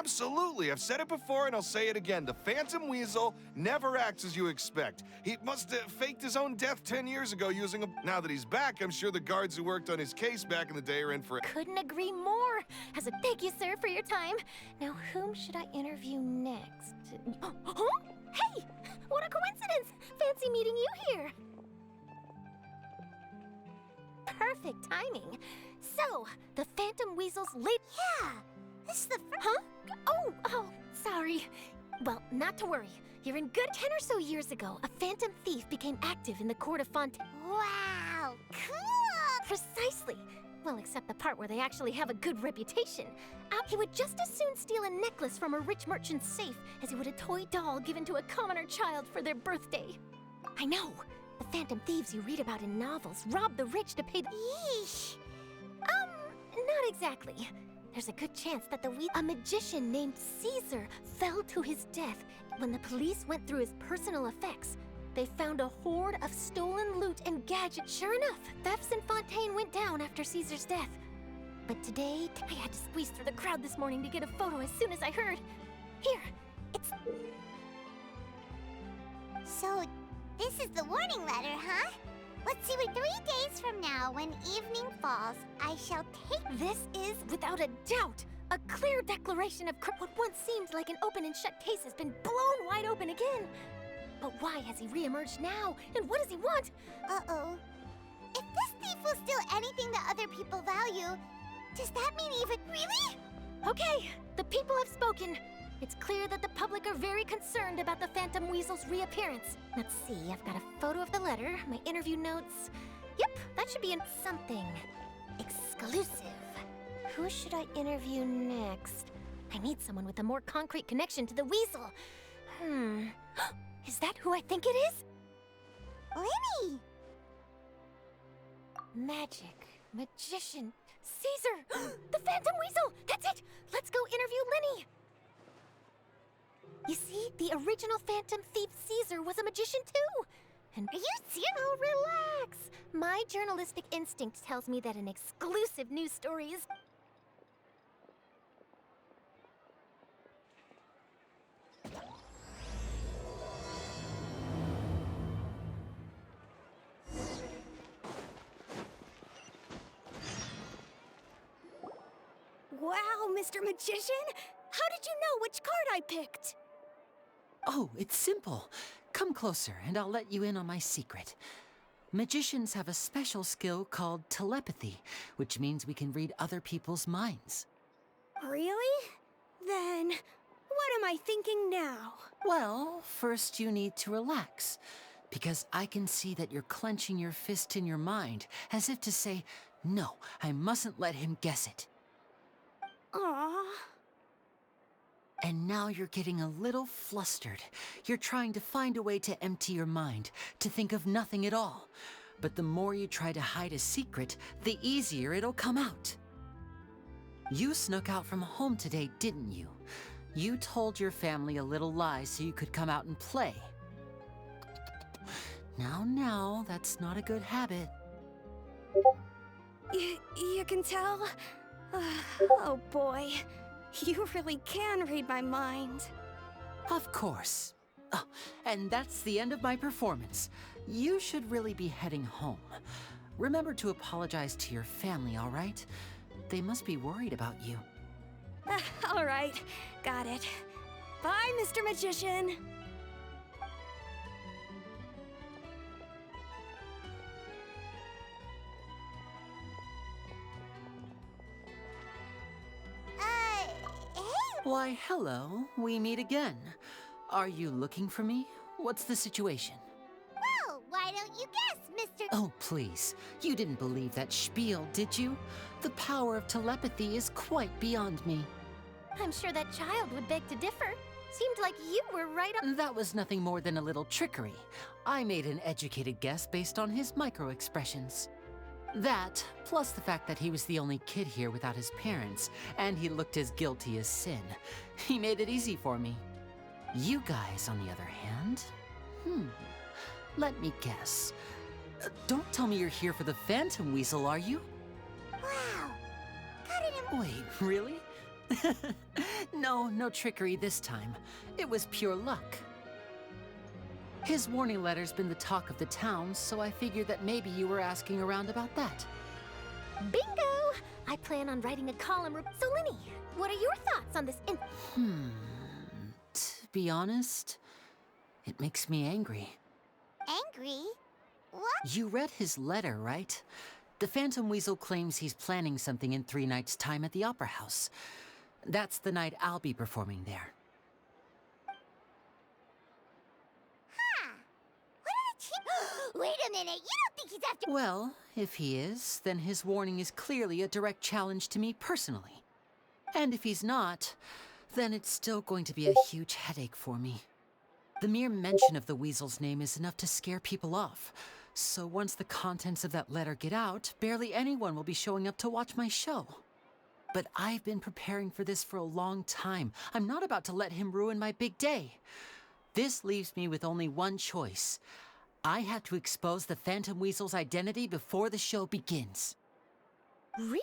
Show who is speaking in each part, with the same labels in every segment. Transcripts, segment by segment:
Speaker 1: Absolutely. I've said it before and I'll say it again. The Phantom Weasel never acts as you expect. He must have faked his own death 10 years ago using a... Now that he's back, I'm sure the guards who worked on his case back in the day are in for it.
Speaker 2: Couldn't agree more. As a thank you, sir, for your time. Now, whom should I interview next? Huh? Hey! What a coincidence! Fancy meeting you here. Perfect timing. So, the Phantom Weasel's late...
Speaker 3: Yeah, this is the first...
Speaker 2: Huh? Oh, sorry. Well, not to worry. You're in good. 10 or so years ago, a phantom thief became active in the court of Fontaine.
Speaker 3: Wow, cool!
Speaker 2: Precisely. Well, except the part where they actually have a good reputation. He would just as soon steal a necklace from a rich merchant's safe as he would a toy doll given to a commoner child for their birthday. I know. The phantom thieves you read about in novels rob the rich to pay the...
Speaker 3: Yeesh.
Speaker 2: Not exactly. There's a good chance that a magician named Caesar fell to his death. When the police went through his personal effects, they found a hoard of stolen loot and gadgets. Sure enough, thefts in Fontaine went down after Caesar's death. But today, I had to squeeze through the crowd this morning to get a photo as soon as I heard. Here, it's...
Speaker 3: So, this is the warning letter, huh? Let's see, 3 days from now, when evening falls, I shall take...
Speaker 2: This is, without a doubt, a clear declaration of what once seemed like an open and shut case has been blown wide open again. But why has he re-emerged now? And what does he want?
Speaker 3: Uh-oh. If this thief will steal anything that other people value, does that mean even... Really?
Speaker 2: Okay, the people have spoken. It's clear that the public are very concerned about the Phantom Weasel's reappearance. Let's see, I've got a photo of the letter, my interview notes. Yep, that should be in something exclusive. Who should I interview next? I need someone with a more concrete connection to the Weasel. Is that who I think it is?
Speaker 3: Linny!
Speaker 2: Magic, magician, Caesar! The Phantom Weasel! That's it! Let's go interview Linny! You see, the original Phantom Thief Caesar was a magician too! And are you serious? Oh, relax! My journalistic instinct tells me that an exclusive news story is...
Speaker 4: Wow, Mr. Magician! How did you know which card I picked?
Speaker 5: Oh, it's simple. Come closer and I'll let you in on my secret. Magicians have a special skill called telepathy, which means we can read other people's minds.
Speaker 4: Really? Then, what am I thinking now?
Speaker 5: Well, first you need to relax, because I can see that you're clenching your fist in your mind, as if to say, no, I mustn't let him guess it.
Speaker 4: Aww.
Speaker 5: And now you're getting a little flustered. You're trying to find a way to empty your mind, to think of nothing at all. But the more you try to hide a secret, the easier it'll come out. You snuck out from home today, didn't you? You told your family a little lie so you could come out and play. Now, that's not a good habit.
Speaker 4: You can tell? Oh boy. You really can read my mind.
Speaker 5: Of course. Oh, and that's the end of my performance. You should really be heading home. Remember to apologize to your family, all right? They must be worried about you.
Speaker 4: All right, got it. Bye, Mr. Magician.
Speaker 5: Why, hello. We meet again. Are you looking for me? What's the situation?
Speaker 3: Well, why don't you guess, Mr.
Speaker 5: Oh, please. You didn't believe that spiel, did you? The power of telepathy is quite beyond me.
Speaker 2: I'm sure that child would beg to differ. Seemed like you were right on...
Speaker 5: That was nothing more than a little trickery. I made an educated guess based on his micro-expressions. That, plus the fact that he was the only kid here without his parents, and he looked as guilty as sin. He made it easy for me. You guys, on the other hand... Let me guess. Don't tell me you're here for the Phantom Weasel, are you?
Speaker 3: Wow. Got it in...
Speaker 5: Wait, really? No trickery this time. It was pure luck. His warning letter's been the talk of the town, so I figured that maybe you were asking around about that.
Speaker 2: Bingo! I plan on writing a column. So, Linny, what are your thoughts on this?
Speaker 5: To be honest, it makes me angry.
Speaker 3: Angry? What?
Speaker 5: You read his letter, right? The Phantom Weasel claims he's planning something in 3 nights' time at the Opera House. That's the night I'll be performing there.
Speaker 3: Wait a minute, you don't think he's after—
Speaker 5: Well, if he is, then his warning is clearly a direct challenge to me personally. And if he's not, then it's still going to be a huge headache for me. The mere mention of the Weasel's name is enough to scare people off. So once the contents of that letter get out, barely anyone will be showing up to watch my show. But I've been preparing for this for a long time. I'm not about to let him ruin my big day. This leaves me with only one choice. I have to expose the Phantom Weasel's identity before the show begins.
Speaker 2: Really?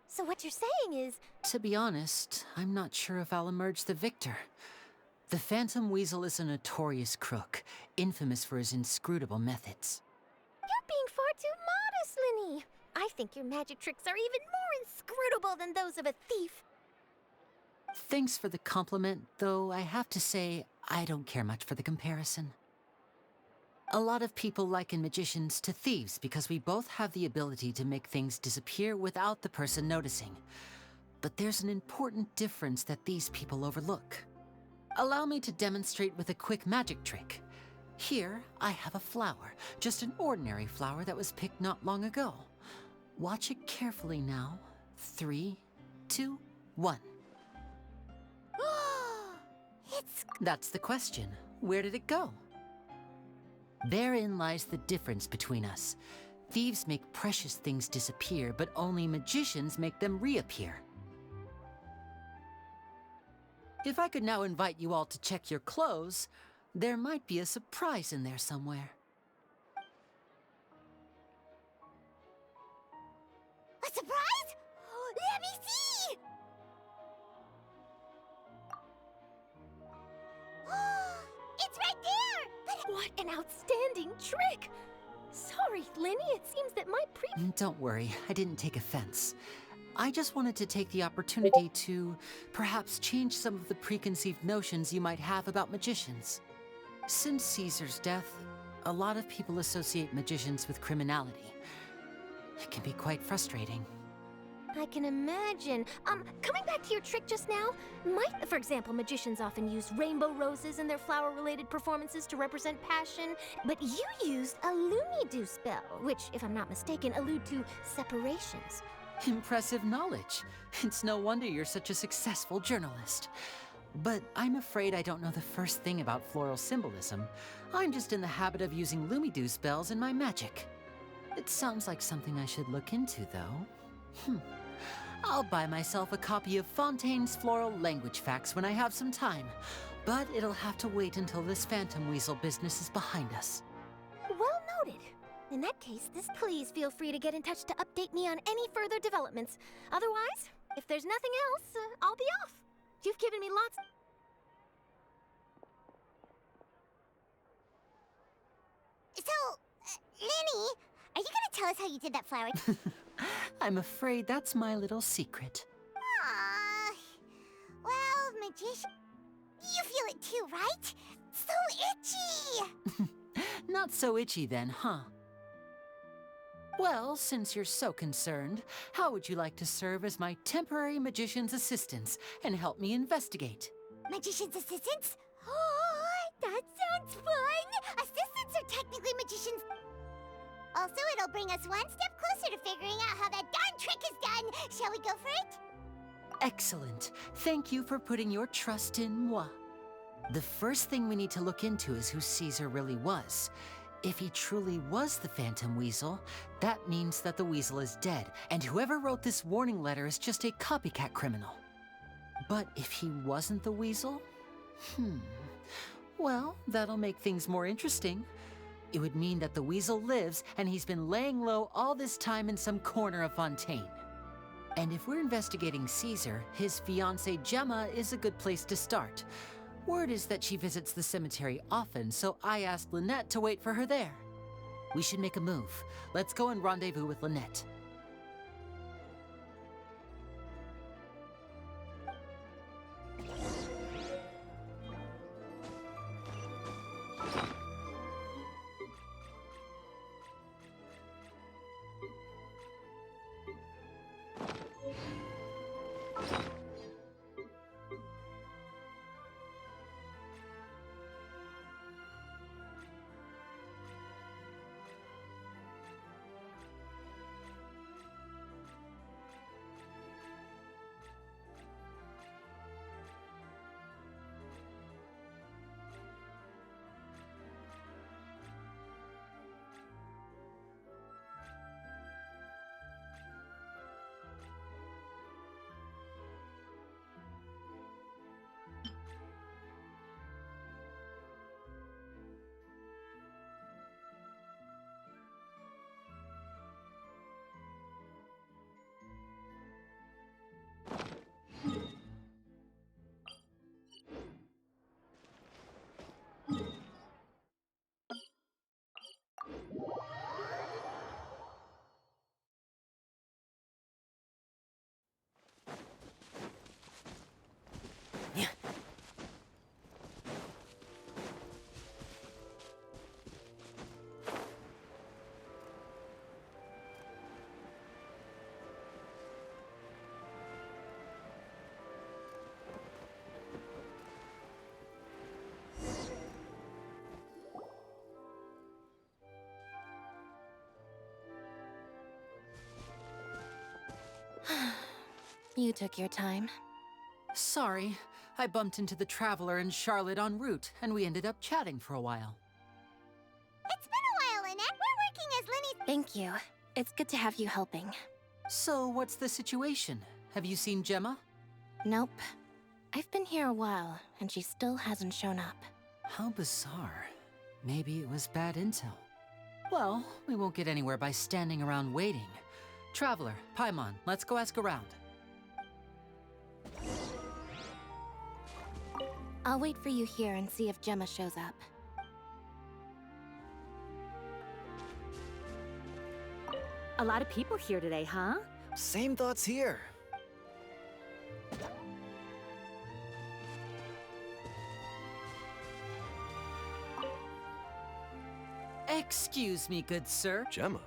Speaker 2: So what you're saying is—
Speaker 5: To be honest, I'm not sure if I'll emerge the victor. The Phantom Weasel is a notorious crook, infamous for his inscrutable methods.
Speaker 2: You're being far too modest, Linny. I think your magic tricks are even more inscrutable than those of a thief.
Speaker 5: Thanks for the compliment, though I have to say I don't care much for the comparison. A lot of people liken magicians to thieves because we both have the ability to make things disappear without the person noticing. But there's an important difference that these people overlook. Allow me to demonstrate with a quick magic trick. Here, I have a flower, just an ordinary flower that was picked not long ago. Watch it carefully now. 3, 2, 1. That's the question. Where did it go? Therein lies the difference between us. Thieves make precious things disappear, but only magicians make them reappear. If I could now invite you all to check your clothes, there might be a surprise in there somewhere.
Speaker 3: A surprise? Let me see! It's right there! But—
Speaker 2: What an outstanding trick! Sorry, Linny, it seems that my
Speaker 5: Don't worry, I didn't take offense. I just wanted to take the opportunity to perhaps change some of the preconceived notions you might have about magicians. Since Caesar's death, a lot of people associate magicians with criminality. It can be quite frustrating.
Speaker 2: I can imagine. Coming back to your trick just now, for example, magicians often use rainbow roses in their flower-related performances to represent passion, but you used a Looney-Doo spell, which, if I'm not mistaken, allude to separations.
Speaker 5: Impressive knowledge. It's no wonder you're such a successful journalist. But I'm afraid I don't know the first thing about floral symbolism. I'm just in the habit of using Looney-Doo spells in my magic. It sounds like something I should look into, though. I'll buy myself a copy of Fontaine's Floral Language Facts when I have some time, but it'll have to wait until this Phantom Weasel business is behind us.
Speaker 2: Well noted. In that case, please feel free to get in touch to update me on any further developments. Otherwise, if there's nothing else, I'll be off. You've given me lots—
Speaker 3: So, Linny, are you gonna tell us how you did that flower?
Speaker 5: I'm afraid that's my little secret.
Speaker 3: Aww. Well, magician, you feel it too, right? So itchy!
Speaker 5: Not so itchy then, huh? Well, since you're so concerned, how would you like to serve as my temporary magician's assistants and help me investigate?
Speaker 3: Magician's assistants? Oh, that sounds fun! Assistants are technically magicians. Also, it'll bring us one step closer to figuring out how that darn trick is done. Shall we go for it?
Speaker 5: Excellent. Thank you for putting your trust in moi. The first thing we need to look into is who Caesar really was. If he truly was the Phantom Weasel, that means that the Weasel is dead, and whoever wrote this warning letter is just a copycat criminal. But if he wasn't the Weasel? Well, that'll make things more interesting. It would mean that the Weasel lives, and he's been laying low all this time in some corner of Fontaine. And if we're investigating Caesar, his fiancée Gemma is a good place to start. Word is that she visits the cemetery often, so I asked Lynette to wait for her there. We should make a move. Let's go and rendezvous with Lynette.
Speaker 4: You took your time.
Speaker 5: Sorry, I bumped into the Traveler and Charlotte en route, and we ended up chatting for a while.
Speaker 3: It's been a while, Lynette. We're working as Linny.
Speaker 4: Thank you. It's good to have you helping.
Speaker 5: So, what's the situation? Have you seen Gemma?
Speaker 4: Nope. I've been here a while, and she still hasn't shown up.
Speaker 5: How bizarre. Maybe it was bad intel. Well, we won't get anywhere by standing around waiting. Traveler, Paimon, let's go ask around.
Speaker 4: I'll wait for you here and see if Gemma shows up.
Speaker 6: A lot of people here today, huh?
Speaker 7: Same thoughts here.
Speaker 5: Excuse me, good sir.
Speaker 7: Gemma?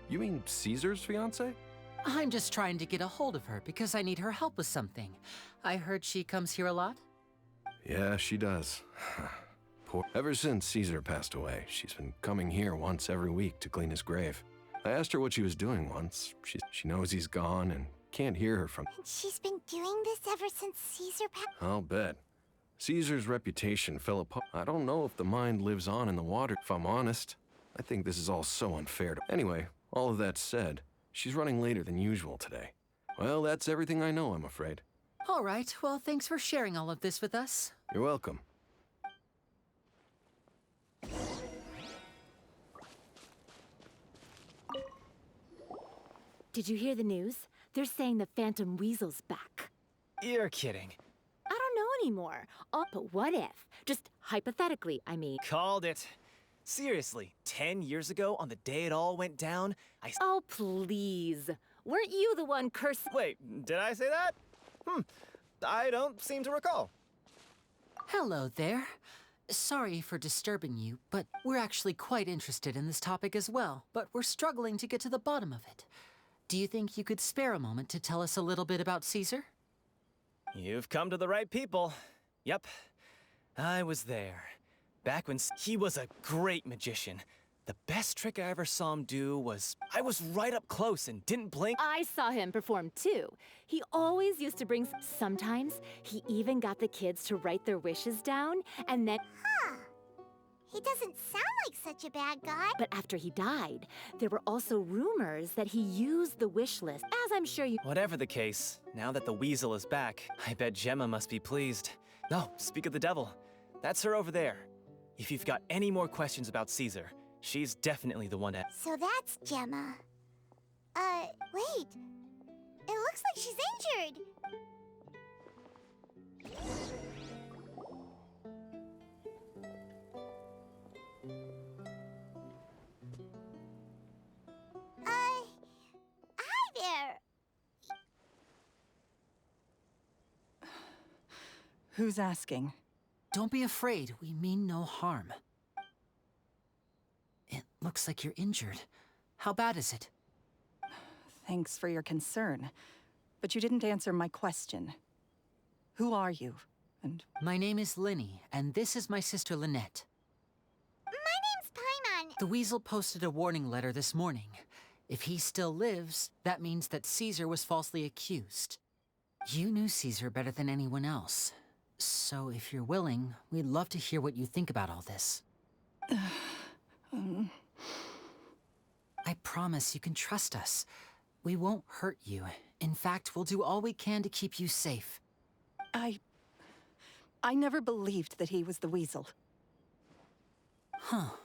Speaker 7: You mean Caesar's fiance?
Speaker 5: I'm just trying to get a hold of her because I need her help with something. I heard she comes here a lot?
Speaker 7: Yeah, she does. Poor. Ever since Caesar passed away, she's been coming here once every week to clean his grave. I asked her what she was doing once. She knows he's gone and can't hear her from.
Speaker 3: And she's been doing this ever since Caesar passed.
Speaker 7: I'll bet. Caesar's reputation fell apart. I don't know if the mind lives on in the water, if I'm honest. I think this is all so unfair to. Anyway, all of that said, she's running later than usual today. Well, that's everything I know, I'm afraid.
Speaker 5: All right, well, thanks for sharing all of this with us.
Speaker 7: You're welcome.
Speaker 6: Did you hear the news? They're saying the Phantom Weasel's back.
Speaker 8: You're kidding.
Speaker 6: I don't know anymore. Oh, but what if? Just hypothetically, I mean.
Speaker 8: Called it. Seriously, 10 years ago, on the day it all went down,
Speaker 6: Oh, please. Weren't you the one cursing?
Speaker 8: Wait, did I say that? I don't seem to recall.
Speaker 5: Hello there. Sorry for disturbing you, but we're actually quite interested in this topic as well, but we're struggling to get to the bottom of it. Do you think you could spare a moment to tell us a little bit about Caesar?
Speaker 8: You've come to the right people. Yep, I was there. Back when he was a great magician. The best trick I ever saw him do was, I was right up close and didn't blink.
Speaker 6: I saw him perform too. He always used to bring. Sometimes he even got the kids to write their wishes down, and then.
Speaker 3: Huh. He doesn't sound like such a bad guy.
Speaker 6: But after he died, there were also rumors that he used the wish list, as I'm sure you.
Speaker 8: Whatever the case, now that the weasel is back, I bet Gemma must be pleased. No, speak of the devil. That's her over there. If you've got any more questions about Caesar, she's definitely the one to.
Speaker 3: So that's Gemma. Wait. It looks like she's injured. Hi there.
Speaker 9: Who's asking?
Speaker 5: Don't be afraid, we mean no harm. It looks like you're injured. How bad is it?
Speaker 9: Thanks for your concern, but you didn't answer my question. Who are you? And
Speaker 5: My name is Linny, and this is my sister Lynette.
Speaker 3: My name's Paimon.
Speaker 5: The Weasel posted a warning letter this morning. If he still lives, that means that Caesar was falsely accused. You knew Caesar better than anyone else. So if you're willing, we'd love to hear what you think about all this. I promise you can trust us. We won't hurt you. In fact, we'll do all we can to keep you safe.
Speaker 9: I never believed that he was the Weasel.
Speaker 5: Huh.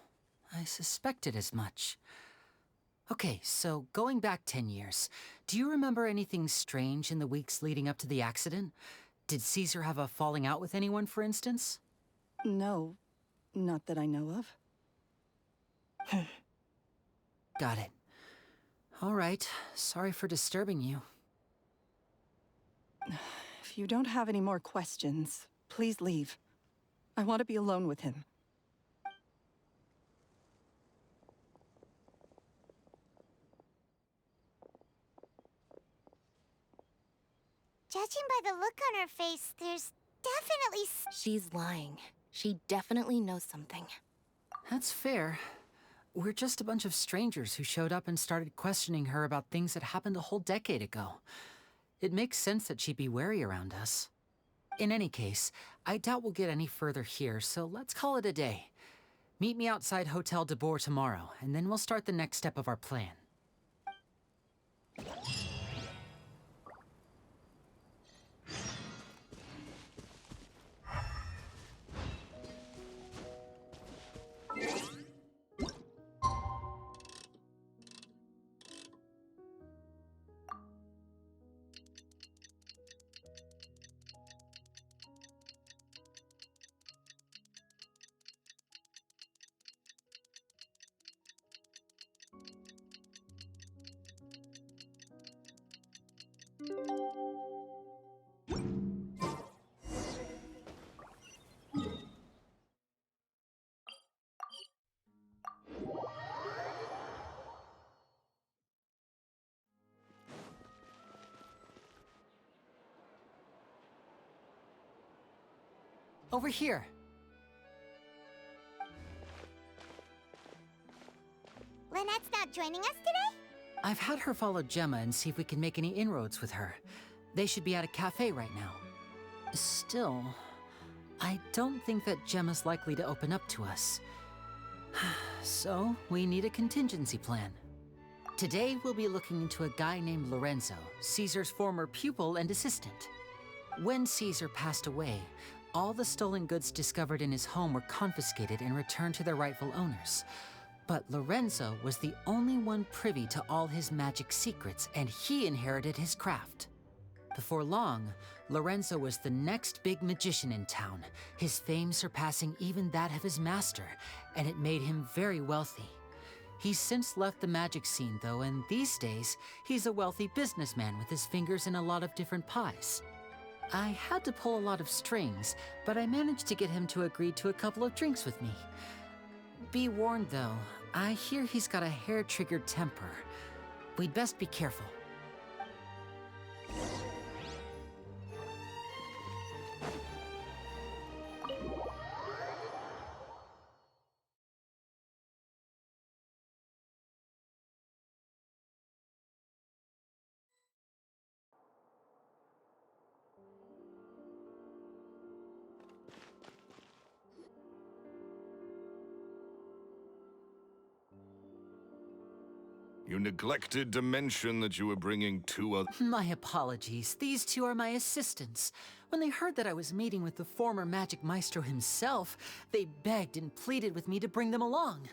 Speaker 5: I suspected as much. Okay, so going back 10 years, do you remember anything strange in the weeks leading up to the accident? Did Caesar have a falling out with anyone, for instance?
Speaker 9: No, not that I know of.
Speaker 5: Got it. All right. Sorry for disturbing you.
Speaker 9: If you don't have any more questions, please leave. I want to be alone with him.
Speaker 3: Judging by the look on her face, there's definitely
Speaker 2: She's lying. She definitely knows something.
Speaker 5: That's fair. We're just a bunch of strangers who showed up and started questioning her about things that happened a whole decade ago. It makes sense that she'd be wary around us. In any case, I doubt we'll get any further here, so let's call it a day. Meet me outside Hotel de Boer tomorrow, and then we'll start the next step of our plan. Over here.
Speaker 3: Lynette's not joining us today?
Speaker 5: I've had her follow Gemma and see if we can make any inroads with her. They should be at a cafe right now. Still, I don't think that Gemma's likely to open up to us. So, we need a contingency plan. Today, we'll be looking into a guy named Lorenzo, Caesar's former pupil and assistant. When Caesar passed away, all the stolen goods discovered in his home were confiscated and returned to their rightful owners. But Lorenzo was the only one privy to all his magic secrets, and he inherited his craft. Before long, Lorenzo was the next big magician in town, his fame surpassing even that of his master, and it made him very wealthy. He's since left the magic scene, though, and these days, he's a wealthy businessman with his fingers in a lot of different pies. I had to pull a lot of strings, but I managed to get him to agree to a couple of drinks with me. Be warned, though, I hear he's got a hair-triggered temper. We'd best be careful.
Speaker 1: You neglected to mention that you were bringing two other...
Speaker 5: My apologies. These two are my assistants. When they heard that I was meeting with the former magic maestro himself, they begged and pleaded with me to bring them along.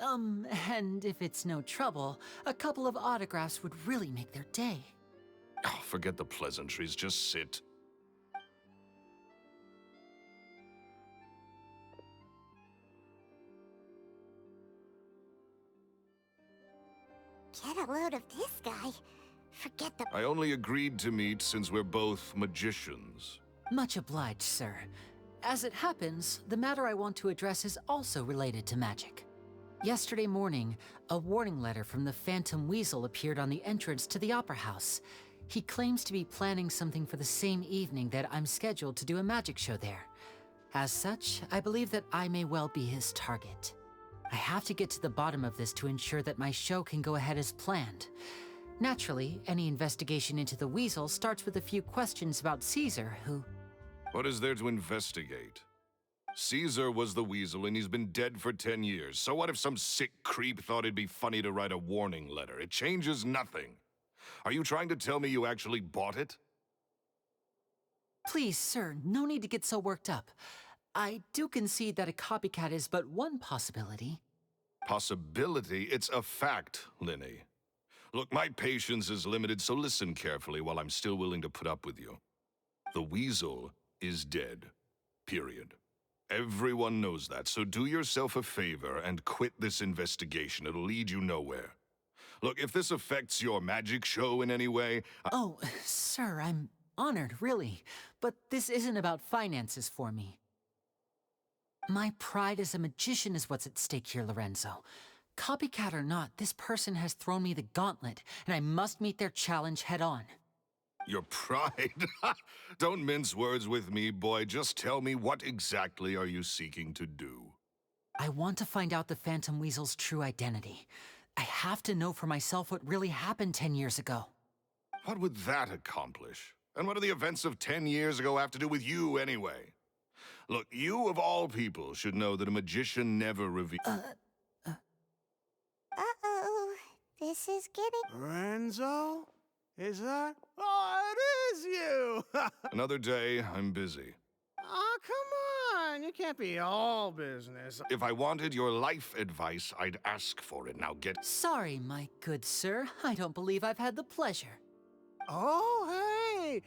Speaker 5: And if it's no trouble, a couple of autographs would really make their day.
Speaker 1: Oh, forget the pleasantries, just sit.
Speaker 3: Get a load of this guy. Forget the...
Speaker 1: I only agreed to meet since we're both magicians.
Speaker 5: Much obliged, sir. As it happens, the matter I want to address is also related to magic. Yesterday morning, a warning letter from the Phantom Weasel appeared on the entrance to the Opera House. He claims to be planning something for the same evening that I'm scheduled to do a magic show there. As such, I believe that I may well be his target. I have to get to the bottom of this to ensure that my show can go ahead as planned. Naturally, any investigation into the Weasel starts with a few questions about Caesar, who...
Speaker 1: What is there to investigate? Caesar was the Weasel, and he's been dead for 10 years. So what if some sick creep thought it'd be funny to write a warning letter? It changes nothing. Are you trying to tell me you actually bought it?
Speaker 5: Please, sir, no need to get so worked up. I do concede that a copycat is but one possibility.
Speaker 1: Possibility? It's a fact, Linny. Look, my patience is limited, so listen carefully while I'm still willing to put up with you. The Weasel is dead. Period. Everyone knows that, so do yourself a favor and quit this investigation. It'll lead you nowhere. Look, if this affects your magic show in any way...
Speaker 5: Oh, sir, I'm honored, really. But this isn't about finances for me. My pride as a magician is what's at stake here, Lorenzo. Copycat or not, this person has thrown me the gauntlet, and I must meet their challenge head-on.
Speaker 1: Your pride? Don't mince words with me, boy. Just tell me, what exactly are you seeking to do?
Speaker 5: I want to find out the Phantom Weasel's true identity. I have to know for myself what really happened 10 years ago.
Speaker 1: What would that accomplish? And what do the events of 10 years ago have to do with you, anyway? Look, you of all people should know that a magician never reveals...
Speaker 3: Uh-oh. This is getting...
Speaker 10: Lorenzo? Is that? Oh, it is you!
Speaker 1: Another day, I'm busy.
Speaker 10: Oh, come on! You can't be all business.
Speaker 1: If I wanted your life advice, I'd ask for it. Now get...
Speaker 5: Sorry, my good sir. I don't believe I've had the pleasure.
Speaker 10: Oh, hey!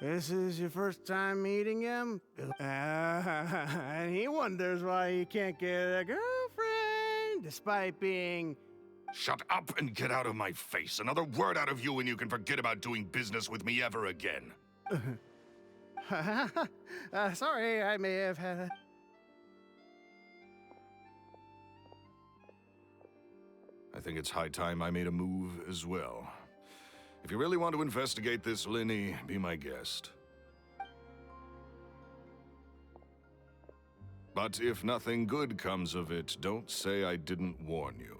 Speaker 10: This is your first time meeting him? And he wonders why he can't get a girlfriend, despite being...
Speaker 1: Shut up and get out of my face. Another word out of you and you can forget about doing business with me ever again.
Speaker 10: Sorry, I may have had a...
Speaker 1: I think it's high time I made a move as well. If you really want to investigate this, Linny, be my guest. But if nothing good comes of it, don't say I didn't warn you.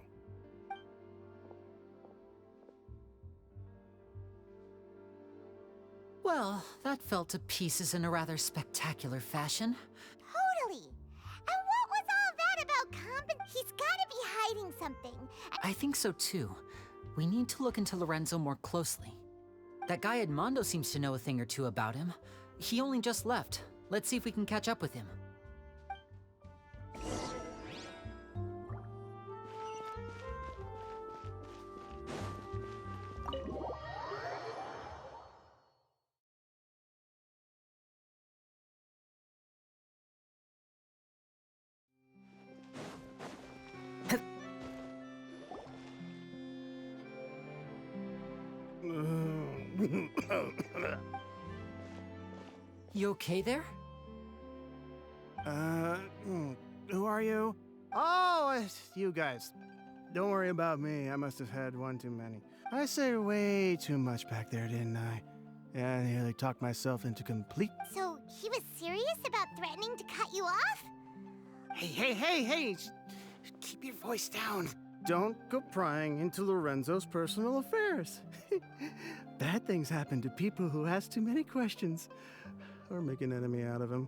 Speaker 5: Well, that fell to pieces in a rather spectacular fashion.
Speaker 3: Totally. And what was all that about He's gotta be hiding something.
Speaker 5: I think so too. We need to look into Lorenzo more closely. That guy Edmondo seems to know a thing or two about him. He only just left. Let's see if we can catch up with him. You okay there?
Speaker 10: Who are you? Oh, it's you guys. Don't worry about me. I must have had one too many. I said way too much back there, didn't I? Yeah, I nearly talked myself into complete...
Speaker 3: So, he was serious about threatening to cut you off?
Speaker 10: Hey! Keep your voice down. Don't go prying into Lorenzo's personal affairs. Bad things happen to people who ask too many questions. Or make an enemy out of him.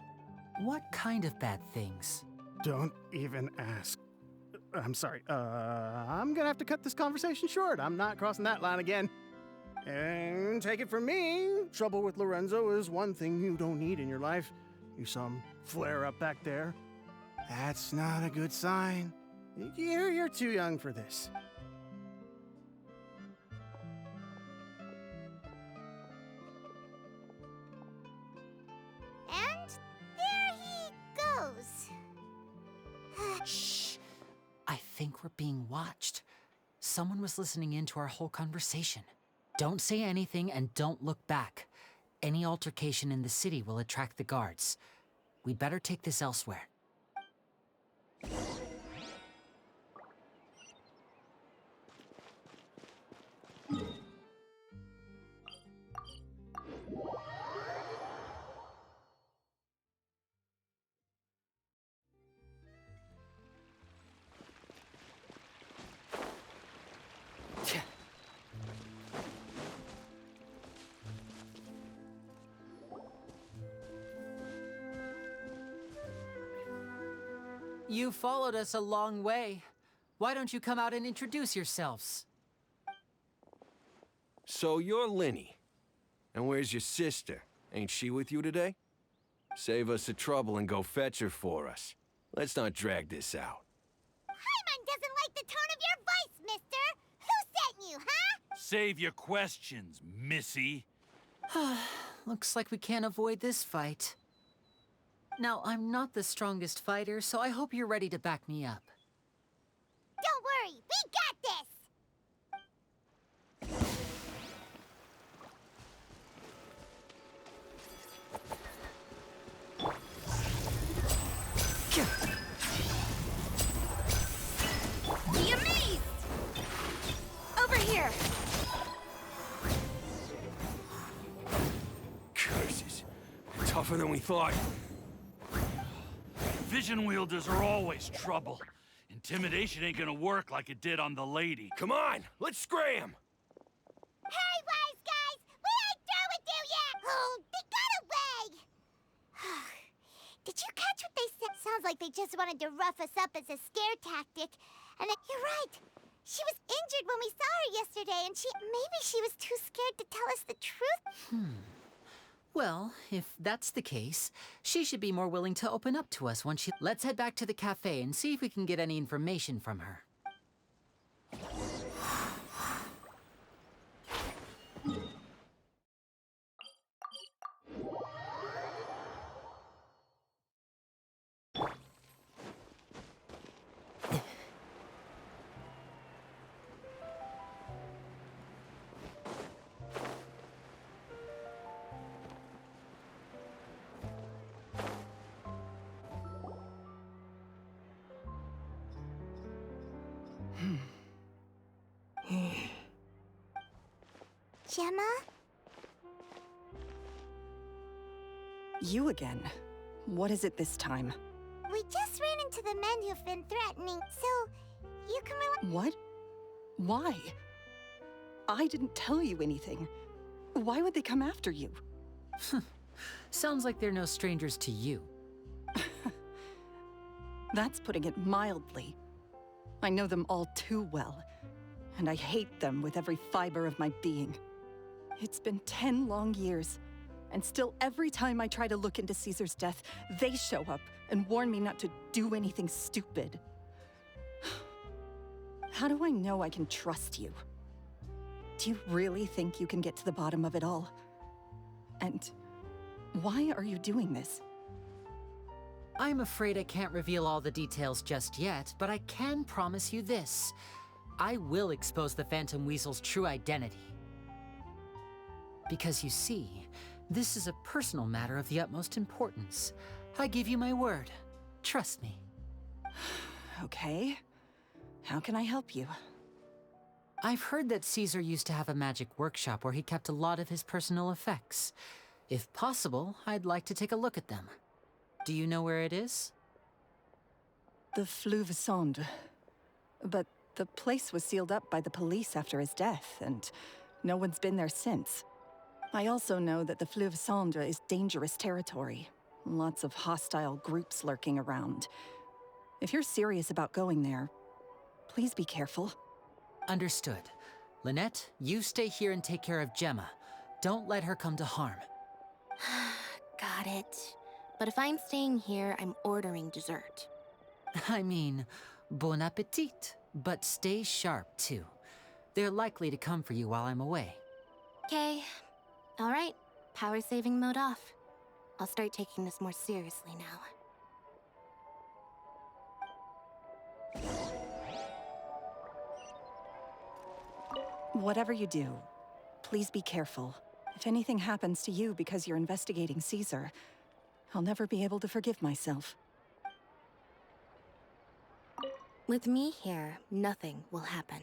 Speaker 5: What kind of bad things?
Speaker 10: Don't even ask. I'm sorry. I'm gonna have to cut this conversation short. I'm not crossing that line again. And take it from me, trouble with Lorenzo is one thing you don't need in your life. You saw him flare up back there. That's not a good sign. You're too young for this.
Speaker 3: knows?
Speaker 5: Shh. I think we're being watched. Someone was listening in to our whole conversation. Don't say anything and don't look back. Any altercation in the city will attract the guards. We'd better take this elsewhere. You followed us a long way. Why don't you come out and introduce yourselves?
Speaker 7: So you're Linny. And where's your sister? Ain't she with you today? Save us the trouble and go fetch her for us. Let's not drag this out.
Speaker 3: Paimon doesn't like the tone of your voice, mister! Who sent you, huh?
Speaker 11: Save your questions, missy.
Speaker 5: Looks like we can't avoid this fight. Now, I'm not the strongest fighter, so I hope you're ready to back me up.
Speaker 3: Don't worry, we got this!
Speaker 4: Be amazed! Over here!
Speaker 7: Curses. Tougher than we thought.
Speaker 11: Vision wielders are always trouble. Intimidation ain't gonna work like it did on the lady.
Speaker 7: Come on, let's scram!
Speaker 3: Hey, wise guys! We ain't through with you yet! Oh, they got away! Did you catch what they said? Sounds like they just wanted to rough us up as a scare tactic. And you're right. She was injured when we saw her yesterday, and maybe she was too scared to tell us the truth.
Speaker 5: Well, if that's the case, she should be more willing to open up to us once she... Let's head back to the cafe and see if we can get any information from her.
Speaker 3: Gemma?
Speaker 9: You again. What is it this time?
Speaker 3: We just ran into the men who've been threatening, so you can
Speaker 9: What? Why? I didn't tell you anything. Why would they come after you?
Speaker 5: Sounds like they're no strangers to you.
Speaker 9: That's putting it mildly. I know them all too well, and I hate them with every fiber of my being. It's been 10 long years, and still every time I try to look into Caesar's death, they show up and warn me not to do anything stupid. How do I know I can trust you? Do you really think you can get to the bottom of it all? And why are you doing this?
Speaker 5: I'm afraid I can't reveal all the details just yet, but I can promise you this. I will expose the Phantom Weasel's true identity. Because you see, this is a personal matter of the utmost importance. I give you my word. Trust me.
Speaker 9: Okay. How can I help you?
Speaker 5: I've heard that Caesar used to have a magic workshop where he kept a lot of his personal effects. If possible, I'd like to take a look at them. Do you know where it is?
Speaker 9: The Fleuve Sonde. But the place was sealed up by the police after his death, and no one's been there since. I also know that the Fleuve Sonde is dangerous territory. Lots of hostile groups lurking around. If you're serious about going there, please be careful.
Speaker 5: Understood. Lynette, you stay here and take care of Gemma. Don't let her come to harm.
Speaker 2: Got it. But if I'm staying here, I'm ordering dessert.
Speaker 5: I mean, bon appetit. But stay sharp, too. They're likely to come for you while I'm away.
Speaker 2: Okay. All right. Power saving mode off. I'll start taking this more seriously now.
Speaker 9: Whatever you do, please be careful. If anything happens to you because you're investigating Caesar, I'll never be able to forgive myself.
Speaker 4: With me here, nothing will happen.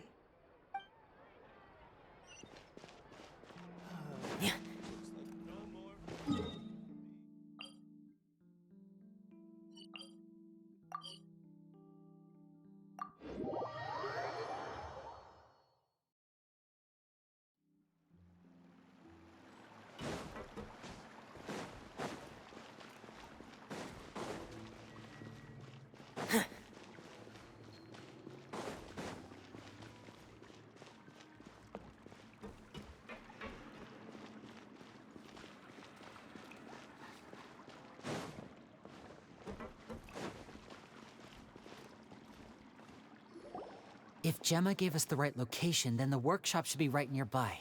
Speaker 5: If Gemma gave us the right location, then the workshop should be right nearby.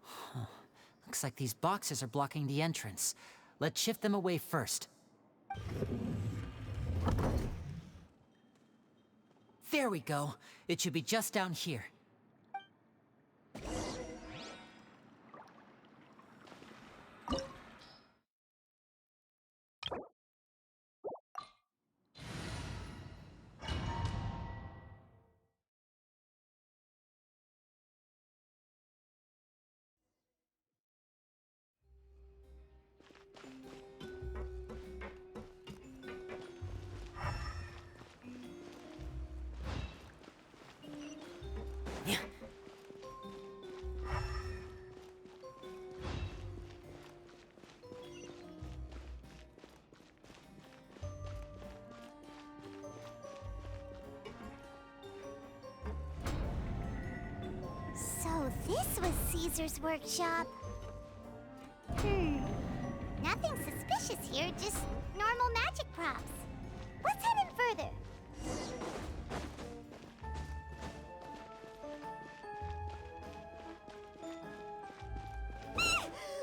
Speaker 5: Huh. Looks like these boxes are blocking the entrance. Let's shift them away first. There we go. It should be just down here.
Speaker 3: So this was Caesar's workshop. Nothing suspicious here, just normal magic props. Let's head in further.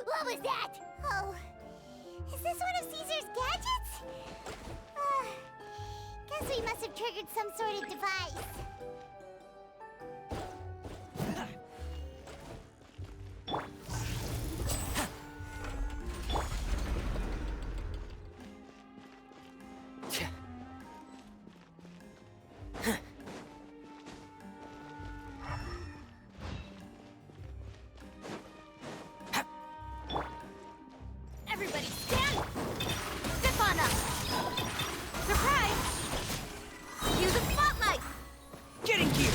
Speaker 3: What was that? Oh, is this one of Caesar's gadgets? Guess we must have triggered some sort of device.
Speaker 4: Everybody stand! Step on up! Surprise! Use a spotlight!
Speaker 8: Get in gear!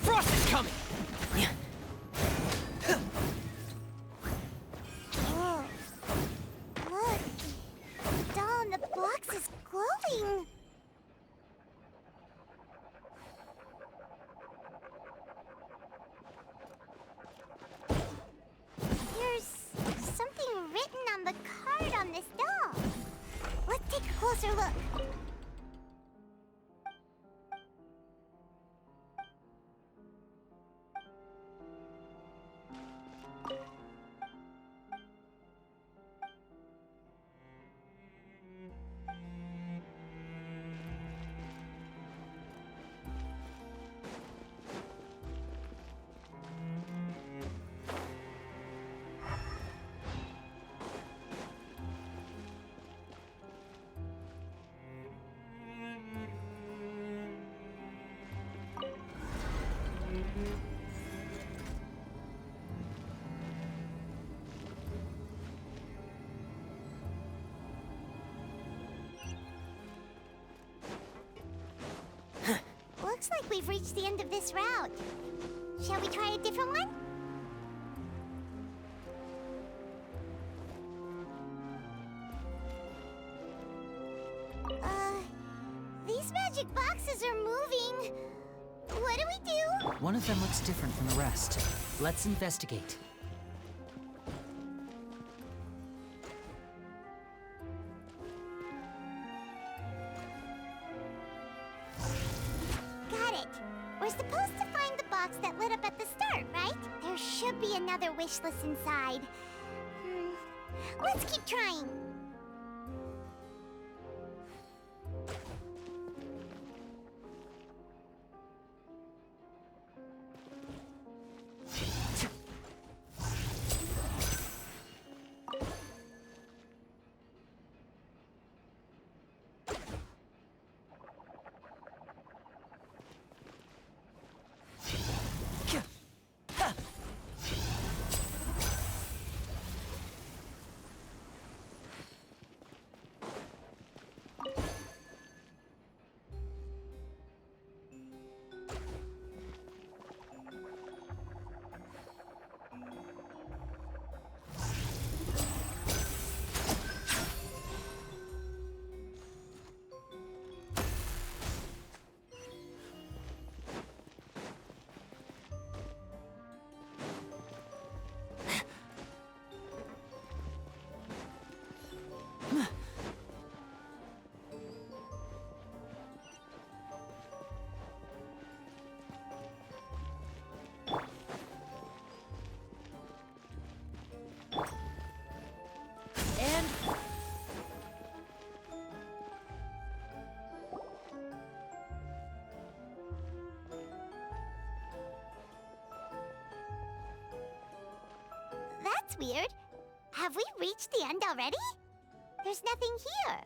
Speaker 8: Frost is coming!
Speaker 3: Oh, look. The doll in the box is glowing. There's something written on the card on this doll. Let's take a closer look. Looks like we've reached the end of this route. Shall we try a different one? These magic boxes are moving. What do we do?
Speaker 5: One of them looks different from the rest. Let's investigate.
Speaker 3: Got it. We're supposed to find the box that lit up at the start, right? There should be another wish list inside. Let's keep trying. weird. Have we reached the end already? There's nothing here.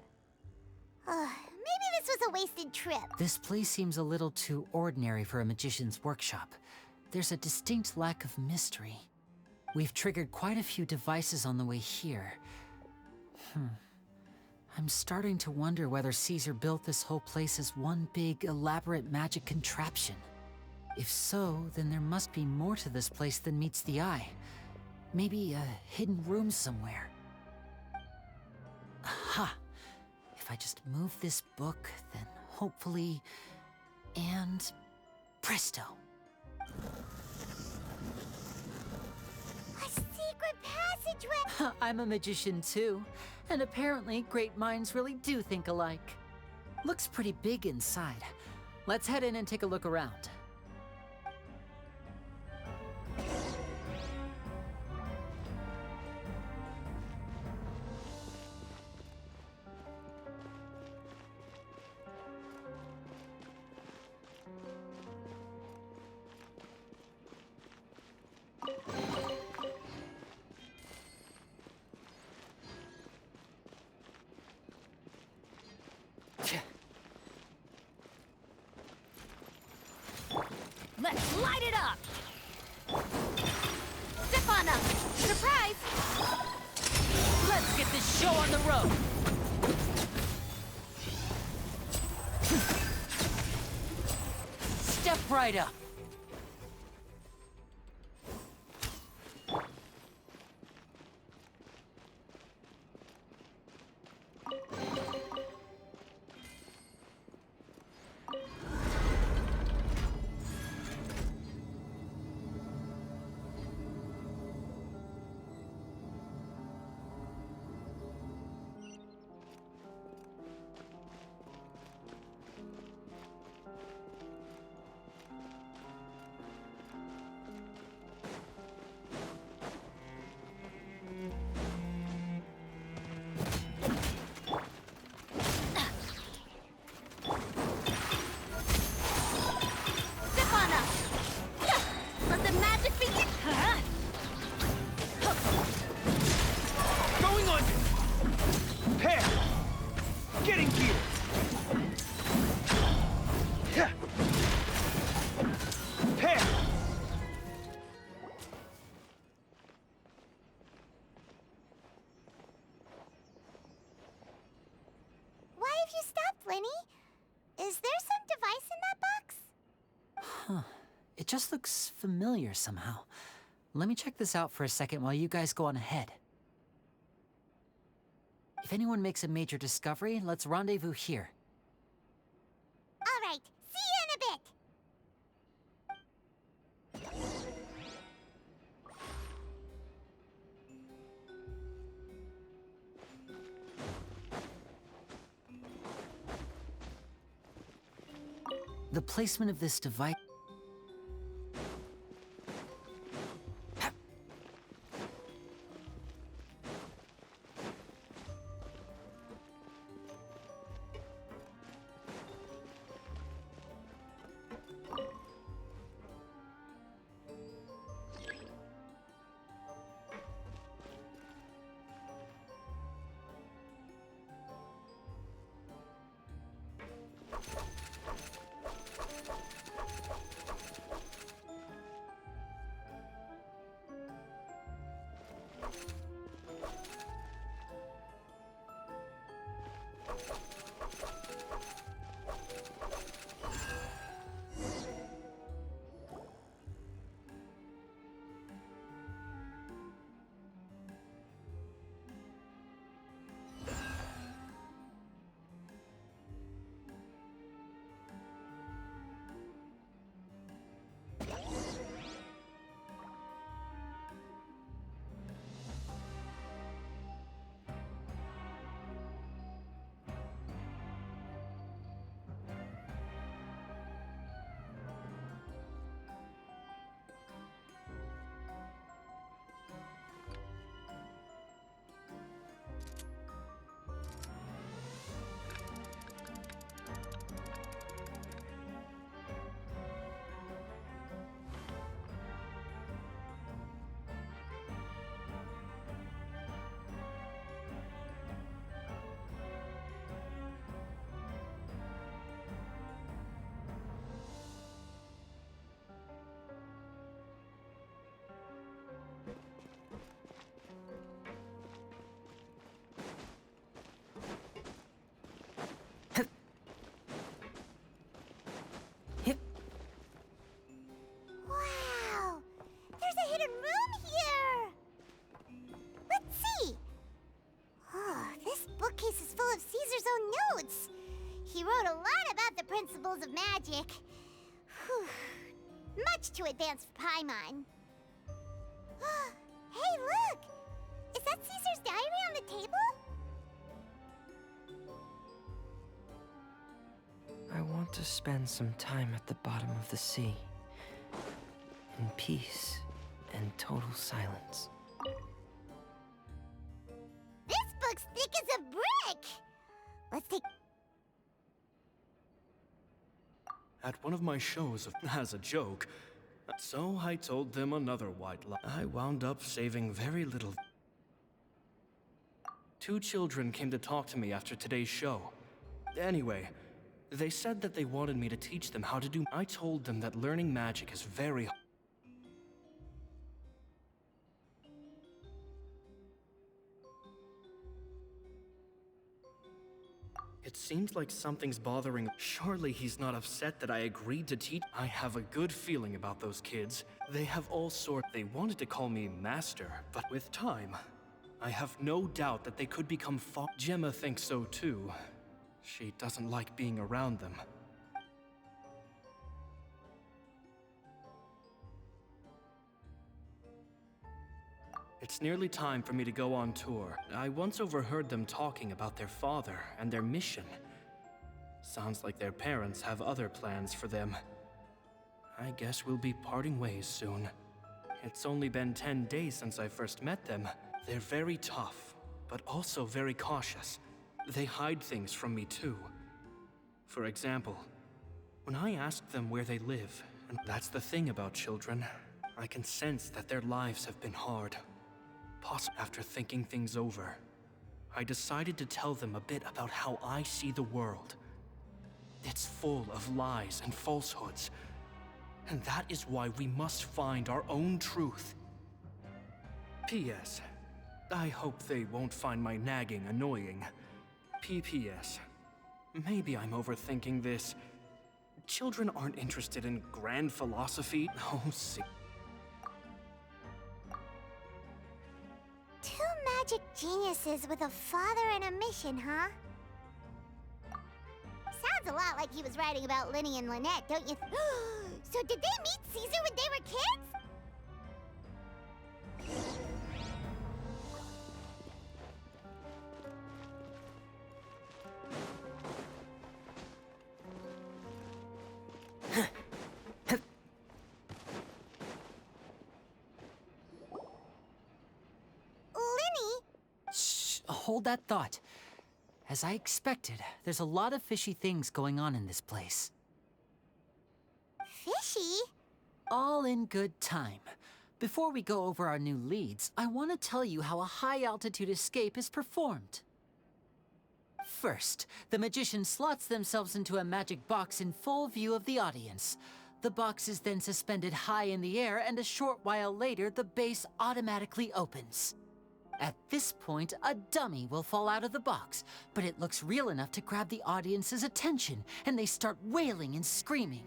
Speaker 3: Maybe this was a wasted trip.
Speaker 5: This place seems a little too ordinary for a magician's workshop. There's a distinct lack of mystery. We've triggered quite a few devices on the way here. I'm starting to wonder whether Caesar built this whole place as one big, elaborate magic contraption. If so, then there must be more to this place than meets the eye. Maybe a hidden room somewhere. Aha! If I just move this book, then hopefully... and... presto!
Speaker 3: A secret passageway!
Speaker 5: I'm a magician too, and apparently great minds really do think alike. Looks pretty big inside. Let's head in and take a look around.
Speaker 6: Let's light it up! Zip on them! Surprise!
Speaker 5: Let's get this show on the road! Step right up!
Speaker 3: Is there some device in that box?
Speaker 5: Huh. It just looks familiar somehow. Let me check this out for a second while you guys go on ahead. If anyone makes a major discovery, let's rendezvous here.
Speaker 3: All right, see you in a bit!
Speaker 5: The placement of this device...
Speaker 3: wrote a lot about the principles of magic. Whew. Much too advanced for Paimon. Hey, look! Is that Caesar's diary on the table?
Speaker 12: I want to spend some time at the bottom of the sea. In peace and total silence.
Speaker 3: This book's thick as a brick! Let's take...
Speaker 8: At one of my shows, as a joke, so I told them another white lie. I wound up saving very little. 2 children came to talk to me after today's show. Anyway, they said that they wanted me to teach them how to do. I told them that learning magic is very hard. It seems like something's bothering. Surely he's not upset that I agreed to teach. I have a good feeling about those kids. They have all sorts. They wanted to call me master, but with time, I have no doubt that they could become Gemma thinks so too. She doesn't like being around them. It's nearly time for me to go on tour. I once overheard them talking about their father and their mission. Sounds like their parents have other plans for them. I guess we'll be parting ways soon. It's only been 10 days since I first met them. They're very tough, but also very cautious. They hide things from me too. For example, when I ask them where they live, and that's the thing about children, I can sense that their lives have been hard. After thinking things over, I decided to tell them a bit about how I see the world. It's full of lies and falsehoods, and that is why we must find our own truth. P.S. I hope they won't find my nagging annoying. P.P.S. Maybe I'm overthinking this. Children aren't interested in grand philosophy. Oh, see.
Speaker 3: 2 magic geniuses with a father and a mission, huh? Sounds a lot like he was writing about Linny and Lynette, don't you? So did they meet Caesar when they were kids?
Speaker 5: Hold that thought. As I expected, there's a lot of fishy things going on in this place.
Speaker 3: Fishy?
Speaker 5: All in good time. Before we go over our new leads, I want to tell you how a high-altitude escape is performed. First, the magician slots themselves into a magic box in full view of the audience. The box is then suspended high in the air, and a short while later, the base automatically opens. At this point, a dummy will fall out of the box, but it looks real enough to grab the audience's attention, and they start wailing and screaming.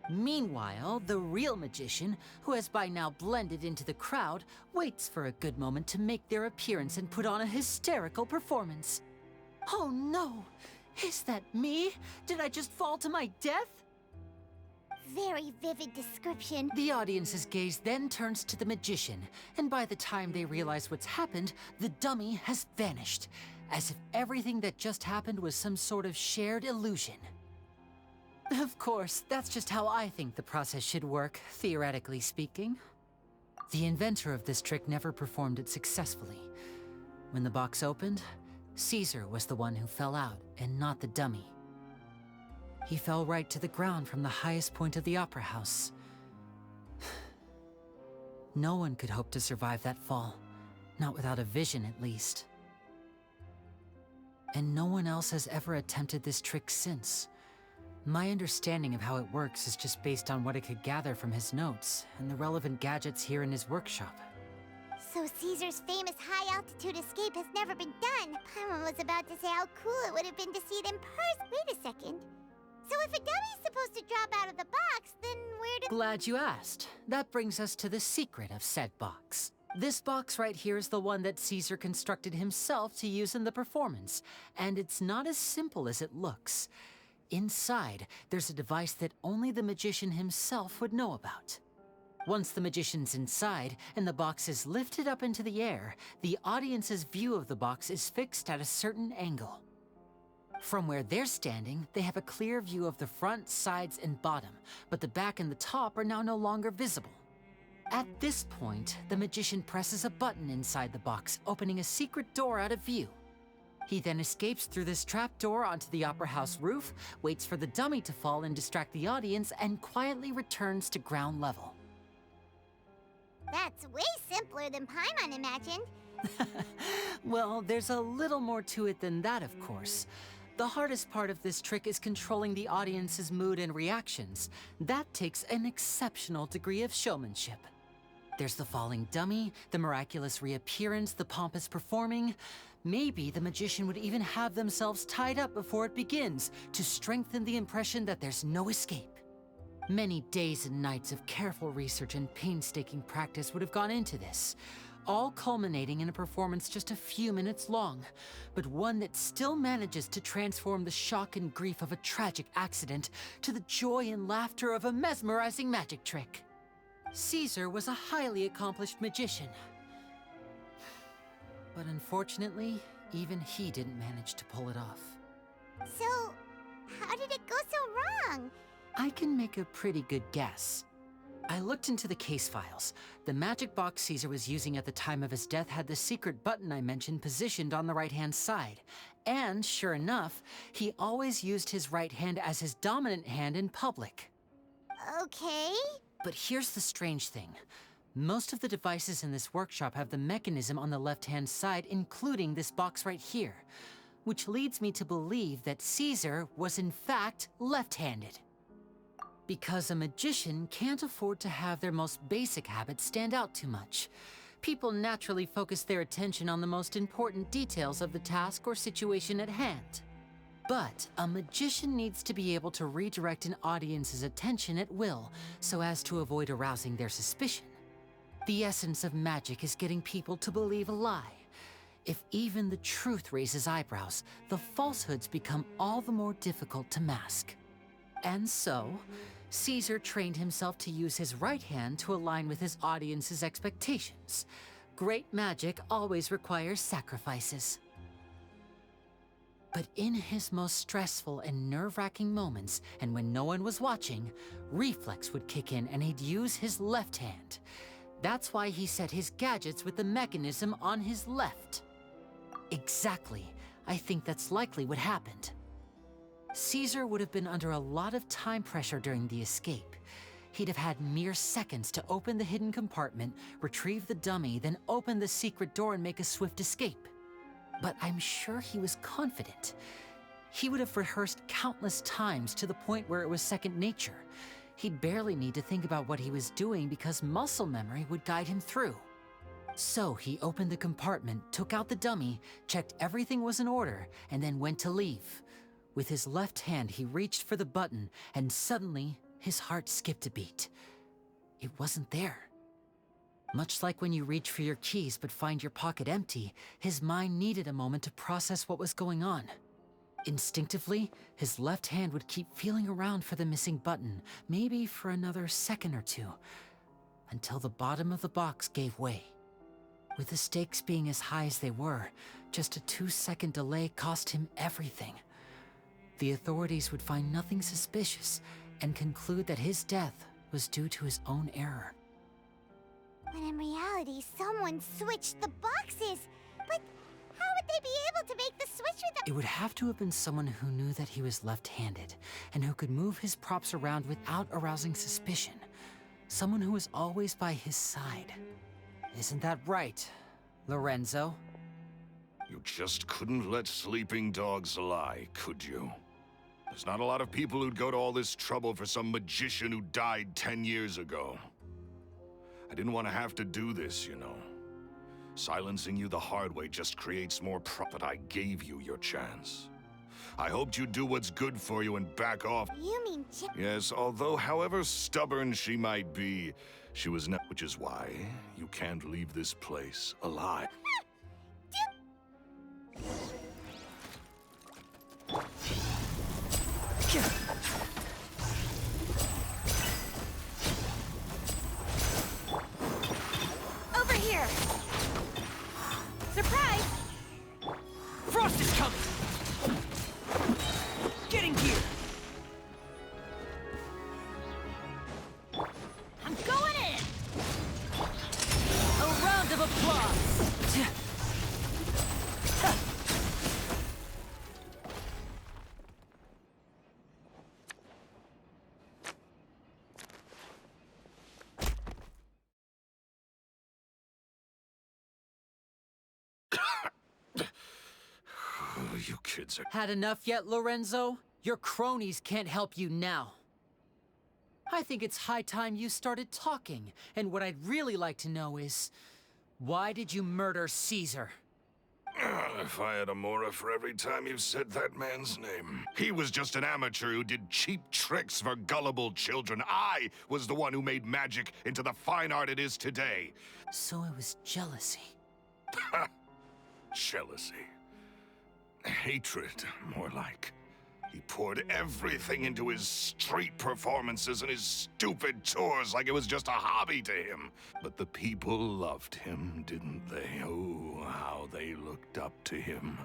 Speaker 5: Meanwhile, the real magician, who has by now blended into the crowd, waits for a good moment to make their appearance and put on a hysterical performance. Oh no! Is that me? Did I just fall to my death?
Speaker 3: Very vivid description.
Speaker 5: The audience's gaze then turns to the magician, and by the time they realize what's happened, the dummy has vanished, as if everything that just happened was some sort of shared illusion. Of course, that's just how I think the process should work, theoretically speaking. The inventor of this trick never performed it successfully. When the box opened, Caesar was the one who fell out, and not the dummy. He fell right to the ground from the highest point of the opera house. No one could hope to survive that fall, not without a vision at least. And no one else has ever attempted this trick since. My understanding of how it works is just based on what I could gather from his notes and the relevant gadgets here in his workshop.
Speaker 3: So Caesar's famous high-altitude escape has never been done. Paimon was about to say how cool it would have been to see it in person. Wait a second. So if a dummy's supposed to drop out of the box, then where did—
Speaker 5: Glad you asked. That brings us to the secret of said box. This box right here is the one that Caesar constructed himself to use in the performance, and it's not as simple as it looks. Inside, there's a device that only the magician himself would know about. Once the magician's inside and the box is lifted up into the air, the audience's view of the box is fixed at a certain angle. From where they're standing, they have a clear view of the front, sides, and bottom, but the back and the top are now no longer visible. At this point, the magician presses a button inside the box, opening a secret door out of view. He then escapes through this trapdoor onto the Opera House roof, waits for the dummy to fall and distract the audience, and quietly returns to ground level.
Speaker 3: That's way simpler than Paimon imagined.
Speaker 5: Well, there's a little more to it than that, of course. The hardest part of this trick is controlling the audience's mood and reactions. That takes an exceptional degree of showmanship. There's the falling dummy, the miraculous reappearance, the pompous performing. Maybe the magician would even have themselves tied up before it begins to strengthen the impression that there's no escape. Many days and nights of careful research and painstaking practice would have gone into this, all culminating in a performance just a few minutes long, but one that still manages to transform the shock and grief of a tragic accident to the joy and laughter of a mesmerizing magic trick. Caesar was a highly accomplished magician, but unfortunately, even he didn't manage to pull it off.
Speaker 3: So, how did it go so wrong?
Speaker 5: I can make a pretty good guess. I looked into the case files. The magic box Caesar was using at the time of his death had the secret button I mentioned positioned on the right-hand side. And sure enough, he always used his right hand as his dominant hand in public.
Speaker 3: Okay.
Speaker 5: But here's the strange thing. Most of the devices in this workshop have the mechanism on the left-hand side, including this box right here, which leads me to believe that Caesar was in fact left-handed. Because a magician can't afford to have their most basic habits stand out too much. People naturally focus their attention on the most important details of the task or situation at hand. But a magician needs to be able to redirect an audience's attention at will so as to avoid arousing their suspicion. The essence of magic is getting people to believe a lie. If even the truth raises eyebrows, the falsehoods become all the more difficult to mask. And so, Caesar trained himself to use his right hand to align with his audience's expectations. Great magic always requires sacrifices. But in his most stressful and nerve-wracking moments, and when no one was watching, reflex would kick in and he'd use his left hand. That's why he set his gadgets with the mechanism on his left. Exactly. I think that's likely what happened. Caesar would have been under a lot of time pressure during the escape. He'd have had mere seconds to open the hidden compartment, retrieve the dummy, then open the secret door and make a swift escape. But I'm sure he was confident. He would have rehearsed countless times to the point where it was second nature. He'd barely need to think about what he was doing because muscle memory would guide him through. So he opened the compartment, took out the dummy, checked everything was in order, and then went to leave. With his left hand, he reached for the button, and suddenly, his heart skipped a beat. It wasn't there. Much like when you reach for your keys but find your pocket empty, his mind needed a moment to process what was going on. Instinctively, his left hand would keep feeling around for the missing button, maybe for another second or two, until the bottom of the box gave way. With the stakes being as high as they were, just a 2-second delay cost him everything. The authorities would find nothing suspicious and conclude that his death was due to his own error.
Speaker 3: When in reality, someone switched the boxes. But how would they be able to make the switch without—
Speaker 5: It would have to have been someone who knew that he was left-handed and who could move his props around without arousing suspicion. Someone who was always by his side. Isn't that right, Lorenzo?
Speaker 1: You just couldn't let sleeping dogs lie, could you? There's not a lot of people who'd go to all this trouble for some magician who died 10 years ago. I didn't want to have to do this, you know. Silencing you the hard way just creates more but I gave you your chance. I hoped you'd do what's good for you and back off.
Speaker 3: You mean
Speaker 1: Yes, although however stubborn she might be, She was not, which is why you can't leave this place alive.
Speaker 4: Over here! Surprise!
Speaker 5: Frost is coming! Getting here!
Speaker 6: I'm going in!
Speaker 5: A round of applause!
Speaker 1: Oh, you kids are...
Speaker 5: Had enough yet, Lorenzo? Your cronies can't help you now. I think it's high time you started talking, and what I'd really like to know is, why did you murder Caesar?
Speaker 1: If I had a Mora for every time you said that man's name. He was just an amateur who did cheap tricks for gullible children. I was the one who made magic into the fine art it is today.
Speaker 5: So it was jealousy.
Speaker 1: Jealousy. Hatred, more like. He poured everything into his street performances and his stupid tours like it was just a hobby to him. But the people loved him, didn't they? Oh, how they looked up to him.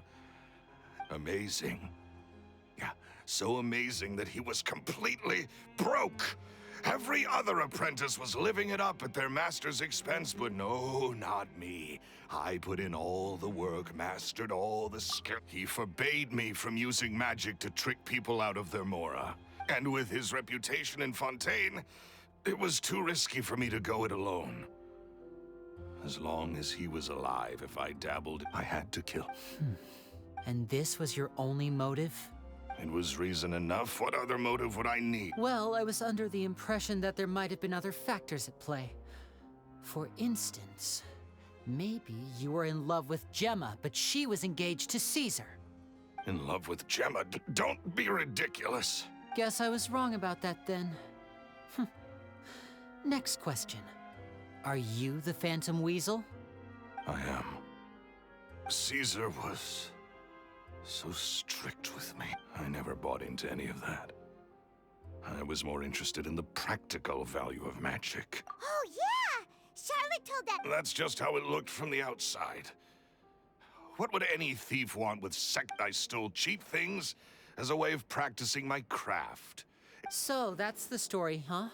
Speaker 1: Amazing. Yeah, so amazing that he was completely broke. Every other apprentice was living it up at their master's expense, but no, not me. I put in all the work, mastered all the skill. He forbade me from using magic to trick people out of their Mora. And with his reputation in Fontaine, it was too risky for me to go it alone. As long as he was alive, if I dabbled, I had to kill.
Speaker 5: And this was your only motive?
Speaker 1: It was reason enough. What other motive would I need?
Speaker 5: Well, I was under the impression that there might have been other factors at play. For instance, maybe you were in love with Gemma, but she was engaged to Caesar.
Speaker 1: In love with Gemma? Don't be ridiculous.
Speaker 5: Guess I was wrong about that then. Next question. Are you the Phantom Weasel?
Speaker 1: I am. Caesar was so strict with me. I never bought into any of that. I was more interested in the practical value of magic.
Speaker 3: Oh, yeah! Charlotte told that.
Speaker 1: That's just how it looked from the outside. What would any thief want with I stole cheap things as a way of practicing my craft.
Speaker 5: So that's the story, huh?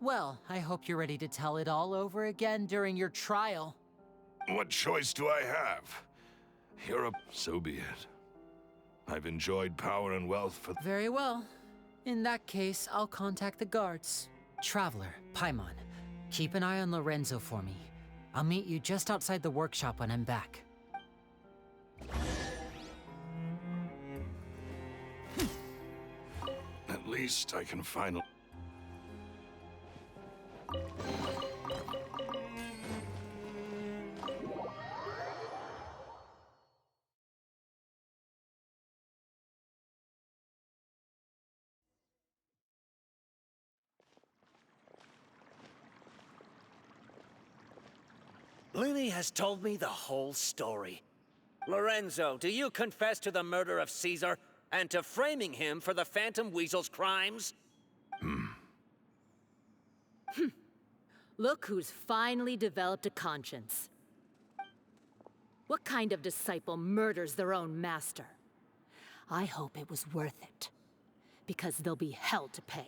Speaker 5: Well, I hope you're ready to tell it all over again during your trial.
Speaker 1: What choice do I have? So be it. I've enjoyed power and wealth for...
Speaker 5: Very well. In that case, I'll contact the guards. Traveler, Paimon, keep an eye on Lorenzo for me. I'll meet you just outside the workshop when I'm back.
Speaker 1: At least I can finally...
Speaker 13: Linny has told me the whole story. Lorenzo, do you confess to the murder of Caesar and to framing him for the Phantom Weasel's crimes?
Speaker 6: Look who's finally developed a conscience. What kind of disciple murders their own master? I hope it was worth it, because they'll be hell to pay.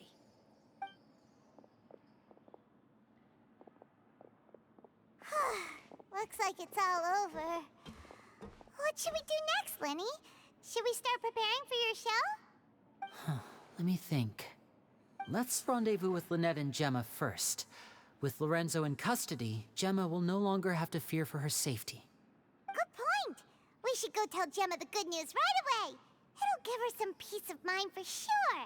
Speaker 3: Looks like it's all over. What should we do next, Lenny? Should we start preparing for your show?
Speaker 5: Let me think. Let's rendezvous with Lynette and Gemma first. With Lorenzo in custody, Gemma will no longer have to fear for her safety.
Speaker 3: Good point. We should go tell Gemma the good news right away. It'll give her some peace of mind for sure.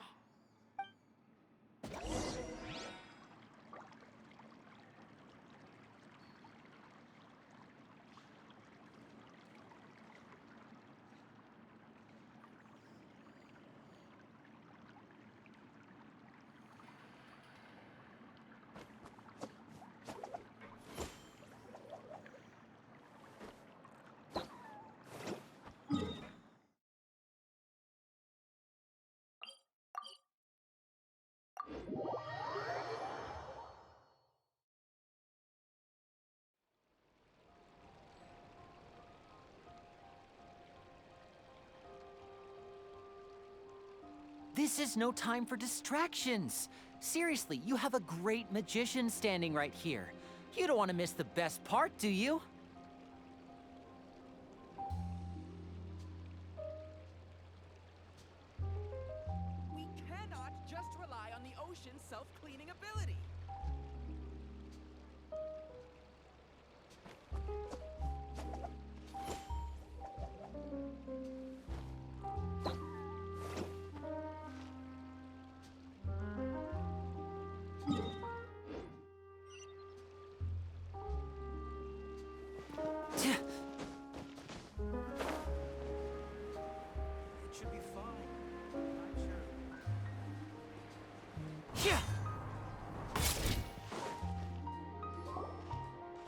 Speaker 5: This is no time for distractions. Seriously, you have a great magician standing right here. You don't want to miss the best part, do you?
Speaker 14: We cannot just rely on the ocean's self-cleaning ability.
Speaker 8: It should be fine. I'm sure.
Speaker 5: Yeah.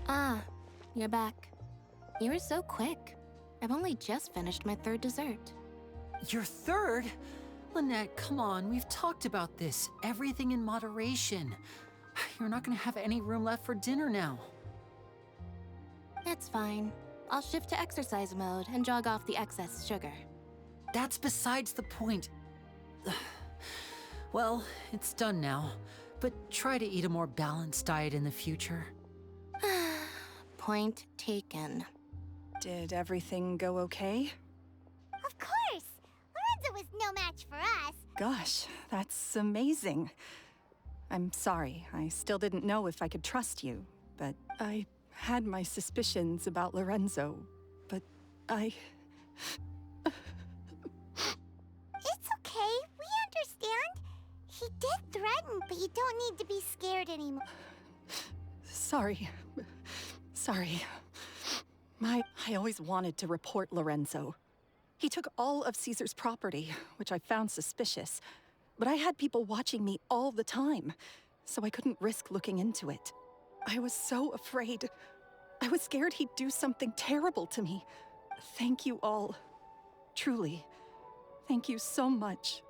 Speaker 4: Ah, you're back. You were so quick. I've only just finished my third dessert.
Speaker 5: Your third? Lynette, come on, we've talked about this. Everything in moderation. You're not gonna have any room left for dinner now.
Speaker 4: It's fine. I'll shift to exercise mode and jog off the excess sugar.
Speaker 5: That's besides the point. Well, it's done now, but try to eat a more balanced diet in the future.
Speaker 4: Point taken.
Speaker 9: Did everything go okay?
Speaker 3: Of course! Lorenzo was no match for us.
Speaker 9: Gosh, that's amazing. I'm sorry, I still didn't know if I could trust you, but I had my suspicions about Lorenzo, but I...
Speaker 3: It's okay. We understand. He did threaten, but you don't need to be scared anymore.
Speaker 9: Sorry. I always wanted to report Lorenzo. He took all of Caesar's property, which I found suspicious. But I had people watching me all the time, so I couldn't risk looking into it. I was so afraid. I was scared he'd do something terrible to me. Thank you all. Truly. Thank you so much.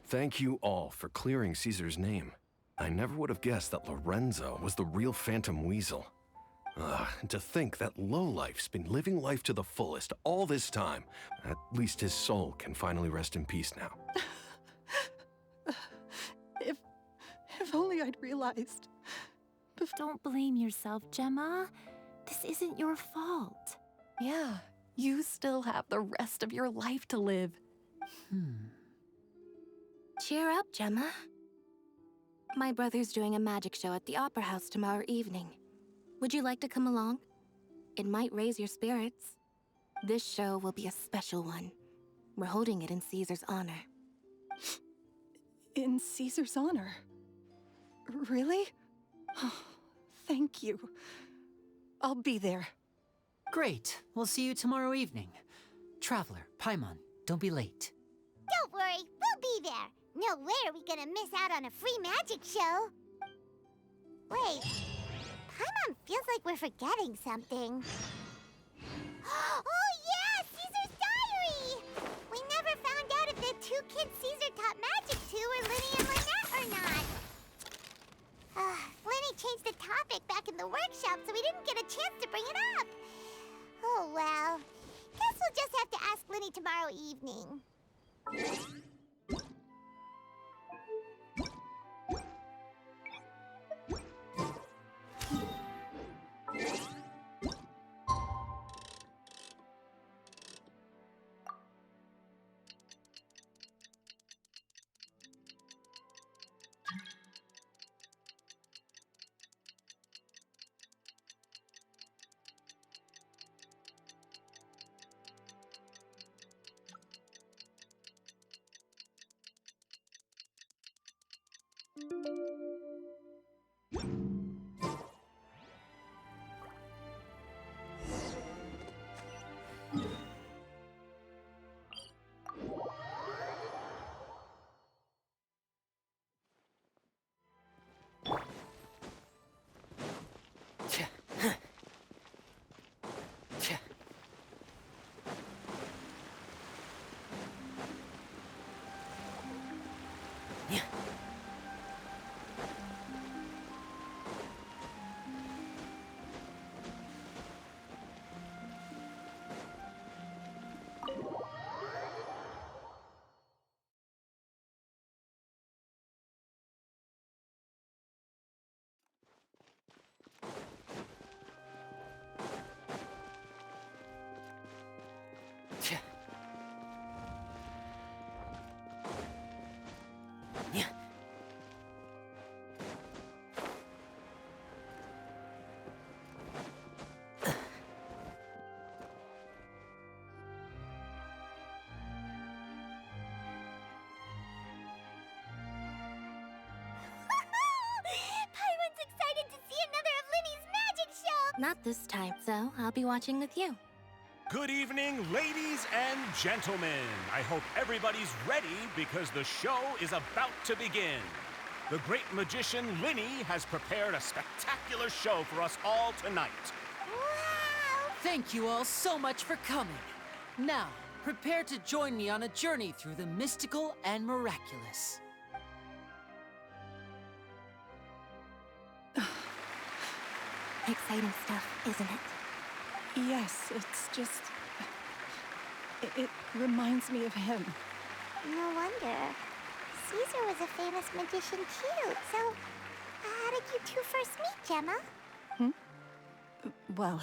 Speaker 7: Thank you all for clearing Caesar's name. I never would have guessed that Lorenzo was the real Phantom Weasel. And to think that lowlife's been living life to the fullest all this time. At least his soul can finally rest in peace now.
Speaker 9: If only I'd realized.
Speaker 2: Don't blame yourself, Gemma. This isn't your fault.
Speaker 9: Yeah, you still have the rest of your life to live.
Speaker 4: Cheer up, Gemma. My brother's doing a magic show at the Opera House tomorrow evening. Would you like to come along? It might raise your spirits. This show will be a special one. We're holding it in Caesar's honor.
Speaker 9: In Caesar's honor? Really? Oh, thank you. I'll be there.
Speaker 5: Great. We'll see you tomorrow evening. Traveler, Paimon, don't be late.
Speaker 3: Don't worry, we'll be there. No way are we gonna miss out on a free magic show. Wait, Paimon feels like we're forgetting something. Oh yeah, Caesar's diary! We never found out if the two kids Caesar taught magic to were Linny and Lynette or not. Linny changed the topic back in the workshop, so we didn't get a chance to bring it up. Oh well, guess we'll just have to ask Linny tomorrow evening.
Speaker 4: Not this time, so I'll be watching with you.
Speaker 15: Good evening, ladies and gentlemen. I hope everybody's ready because the show is about to begin. The great magician Linny has prepared a spectacular show for us all tonight.
Speaker 3: Wow!
Speaker 5: Thank you all so much for coming. Now, prepare to join me on a journey through the mystical and miraculous.
Speaker 4: Exciting stuff, isn't it?
Speaker 9: Yes, it's just... It reminds me of him.
Speaker 3: No wonder. Caesar was a famous magician too, so how did you two first meet, Gemma?
Speaker 9: Well,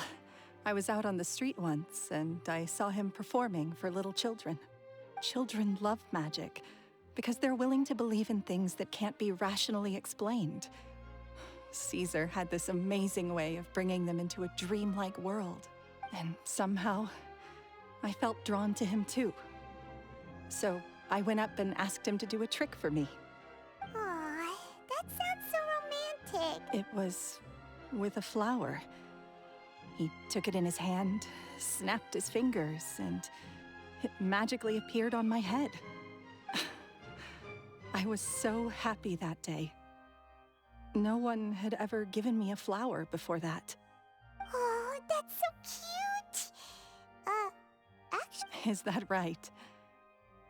Speaker 9: I was out on the street once, and I saw him performing for little children. Children love magic, because they're willing to believe in things that can't be rationally explained. Caesar had this amazing way of bringing them into a dreamlike world, and somehow, I felt drawn to him too. So I went up and asked him to do a trick for me.
Speaker 3: Aw, that sounds so romantic.
Speaker 9: It was with a flower. He took it in his hand, snapped his fingers, and it magically appeared on my head. I was so happy that day. No one had ever given me a flower before that.
Speaker 3: Oh, that's so cute. Actually...
Speaker 9: Is that right?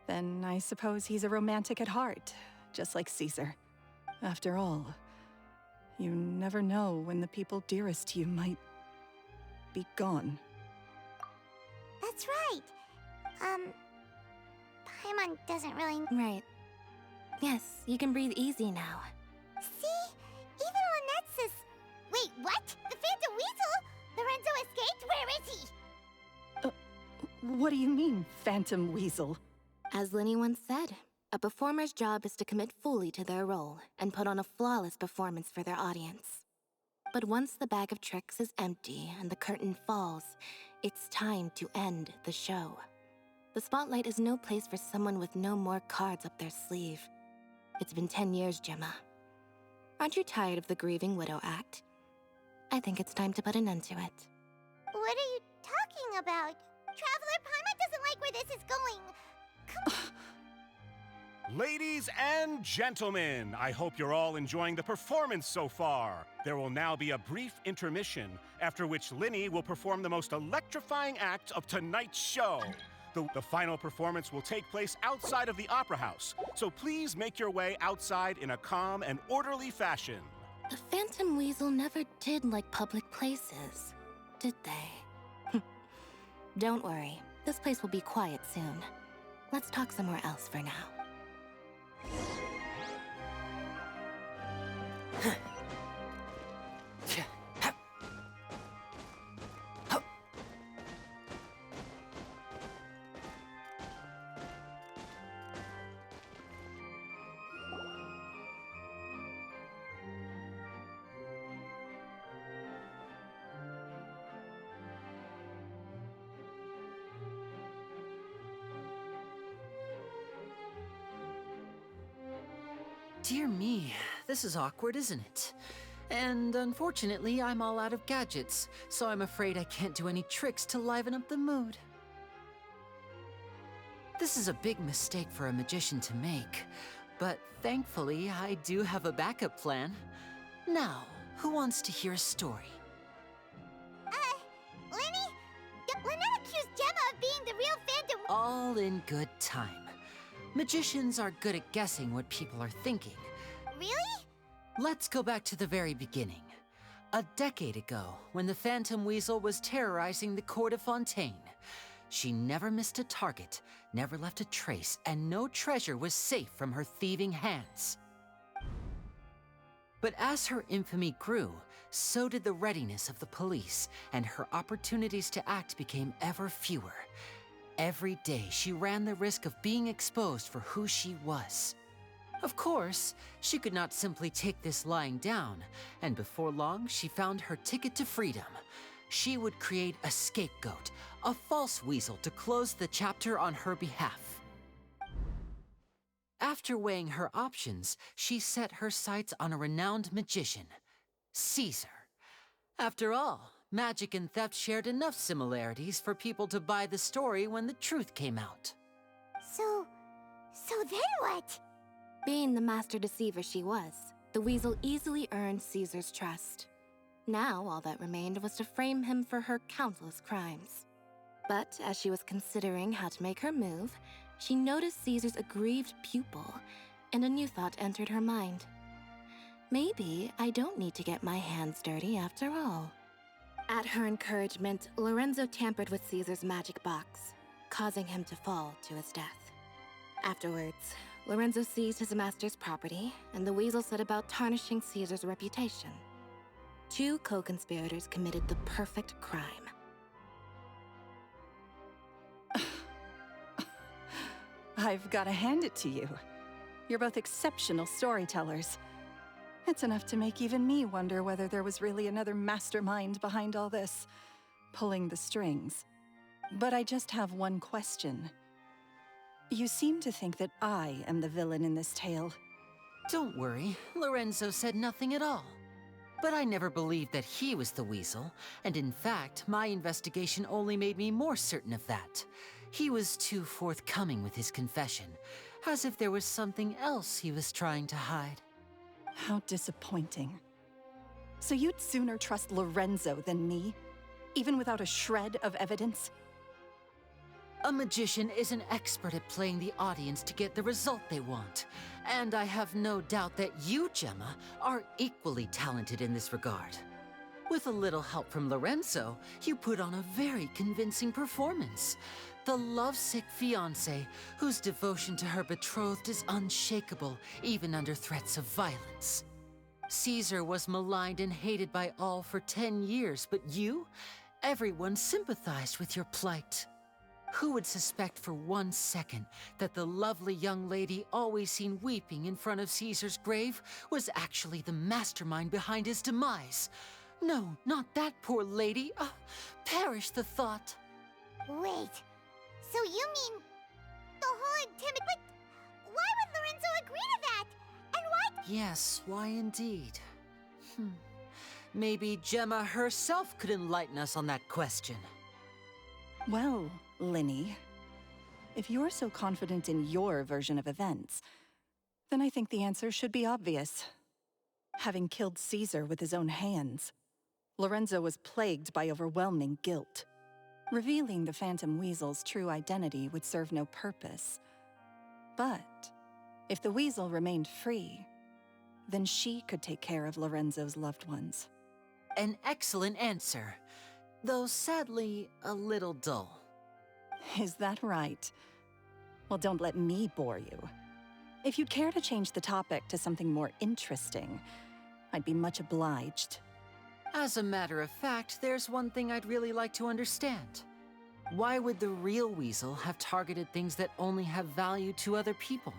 Speaker 9: Then I suppose he's a romantic at heart, just like Caesar. After all, you never know when the people dearest to you might be gone.
Speaker 3: That's right. Paimon doesn't really...
Speaker 4: Right. Yes, you can breathe easy now.
Speaker 3: See? Even Lynette says... Wait, what? The Phantom Weasel? Lorenzo escaped? Where is he?
Speaker 9: What do you mean, Phantom Weasel?
Speaker 4: As Linny once said, a performer's job is to commit fully to their role and put on a flawless performance for their audience. But once the bag of tricks is empty and the curtain falls, it's time to end the show. The spotlight is no place for someone with no more cards up their sleeve. It's been 10 years, Gemma. Aren't you tired of the grieving widow act? I think it's time to put an end to it.
Speaker 3: What are you talking about? Traveler, Paimon doesn't like where this is going.
Speaker 15: Ladies and gentlemen, I hope you're all enjoying the performance so far. There will now be a brief intermission, after which Linny will perform the most electrifying act of tonight's show. The final performance will take place outside of the Opera House, so please make your way outside in a calm and orderly fashion.
Speaker 4: The Phantom Weasel never did like public places, did they? Don't worry, this place will be quiet soon. Let's talk somewhere else for now.
Speaker 5: Dear me, this is awkward, isn't it? And unfortunately, I'm all out of gadgets, so I'm afraid I can't do any tricks to liven up the mood. This is a big mistake for a magician to make, but thankfully, I do have a backup plan. Now, who wants to hear a story?
Speaker 3: Linny? Lynette accused Gemma of being the real Phantom...
Speaker 5: All in good time. Magicians are good at guessing what people are thinking.
Speaker 3: Really?
Speaker 5: Let's go back to the very beginning. A decade ago, when the Phantom Weasel was terrorizing the court of Fontaine. She never missed a target, never left a trace, and no treasure was safe from her thieving hands. But as her infamy grew, so did the readiness of the police, and her opportunities to act became ever fewer. Every day, she ran the risk of being exposed for who she was. Of course, she could not simply take this lying down, and before long, she found her ticket to freedom. She would create a scapegoat, a false weasel to close the chapter on her behalf. After weighing her options, she set her sights on a renowned magician, Caesar. After all, Magic and theft shared enough similarities for people to buy the story when the truth came out.
Speaker 3: So then what?
Speaker 4: Being the master deceiver she was, the weasel easily earned Caesar's trust. Now, all that remained was to frame him for her countless crimes. But as she was considering how to make her move, she noticed Caesar's aggrieved pupil, and a new thought entered her mind. Maybe I don't need to get my hands dirty after all. At her encouragement, Lorenzo tampered with Caesar's magic box, causing him to fall to his death. Afterwards, Lorenzo seized his master's property, and the weasel set about tarnishing Caesar's reputation. Two co-conspirators committed the perfect crime.
Speaker 9: I've got to hand it to you. You're both exceptional storytellers. It's enough to make even me wonder whether there was really another mastermind behind all this, pulling the strings. But I just have one question. You seem to think that I am the villain in this tale.
Speaker 5: Don't worry, Lorenzo said nothing at all. But I never believed that he was the weasel, and in fact, my investigation only made me more certain of that. He was too forthcoming with his confession, as if there was something else he was trying to hide.
Speaker 9: How disappointing. So you'd sooner trust Lorenzo than me, even without a shred of evidence?
Speaker 5: A magician is an expert at playing the audience to get the result they want. And I have no doubt that you, Gemma, are equally talented in this regard. With a little help from Lorenzo, you put on a very convincing performance. The lovesick fiancé, whose devotion to her betrothed is unshakable, even under threats of violence. Caesar was maligned and hated by all for 10 years, but you? Everyone sympathized with your plight. Who would suspect for 1 second that the lovely young lady always seen weeping in front of Caesar's grave was actually the mastermind behind his demise? No, not that poor lady. Perish the thought.
Speaker 3: Wait, so you mean the whole But why would Lorenzo agree to that? And why?
Speaker 5: Yes, why indeed? Maybe Gemma herself could enlighten us on that question.
Speaker 9: Well, Linny, if you're so confident in your version of events, then I think the answer should be obvious. Having killed Caesar with his own hands, Lorenzo was plagued by overwhelming guilt. Revealing the Phantom Weasel's true identity would serve no purpose. But if the Weasel remained free, then she could take care of Lorenzo's loved ones.
Speaker 5: An excellent answer, though sadly a little dull.
Speaker 9: Is that right? Well, don't let me bore you. If you'd care to change the topic to something more interesting, I'd be much obliged.
Speaker 5: As a matter of fact, there's one thing I'd really like to understand. Why would the real weasel have targeted things that only have value to other people?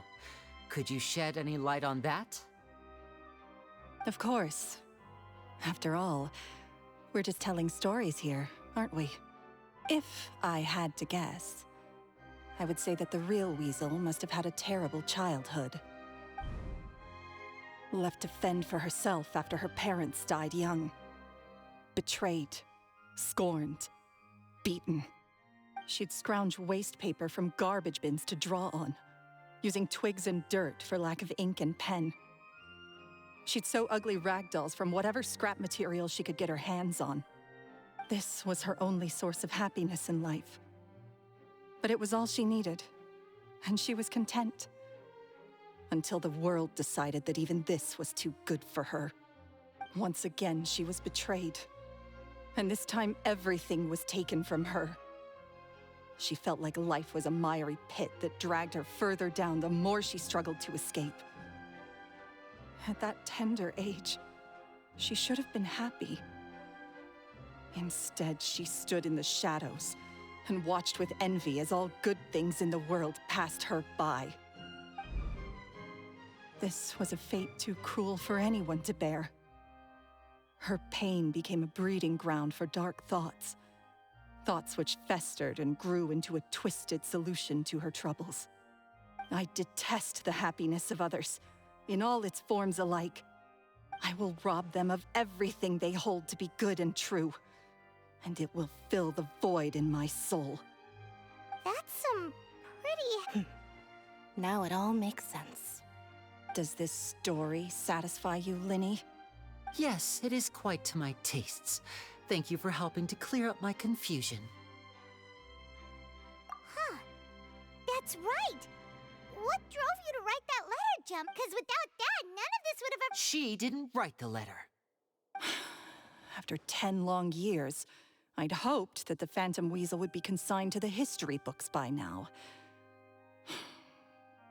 Speaker 5: Could you shed any light on that?
Speaker 9: Of course. After all, we're just telling stories here, aren't we? If I had to guess, I would say that the real weasel must have had a terrible childhood. Left to fend for herself after her parents died young. Betrayed, scorned, beaten. She'd scrounge waste paper from garbage bins to draw on, using twigs and dirt for lack of ink and pen. She'd sew ugly rag dolls from whatever scrap material she could get her hands on. This was her only source of happiness in life. But it was all she needed, and she was content. Until the world decided that even this was too good for her. Once again, she was betrayed. And this time, everything was taken from her. She felt like life was a miry pit that dragged her further down the more she struggled to escape. At that tender age, she should have been happy. Instead, she stood in the shadows and watched with envy as all good things in the world passed her by. This was a fate too cruel for anyone to bear. Her pain became a breeding ground for dark thoughts. Thoughts which festered and grew into a twisted solution to her troubles. I detest the happiness of others, in all its forms alike. I will rob them of everything they hold to be good and true. and it will fill the void in my soul.
Speaker 3: That's some pretty...
Speaker 4: Now it all makes sense.
Speaker 9: Does this story satisfy you, Linny?
Speaker 5: Yes, it is quite to my tastes. Thank you for helping to clear up my confusion.
Speaker 3: Huh. That's right. What drove you to write that letter, Jump? Because without that, none of this would have ever...
Speaker 5: She didn't write the letter.
Speaker 9: After 10 long years, I'd hoped that the Phantom Weasel would be consigned to the history books by now.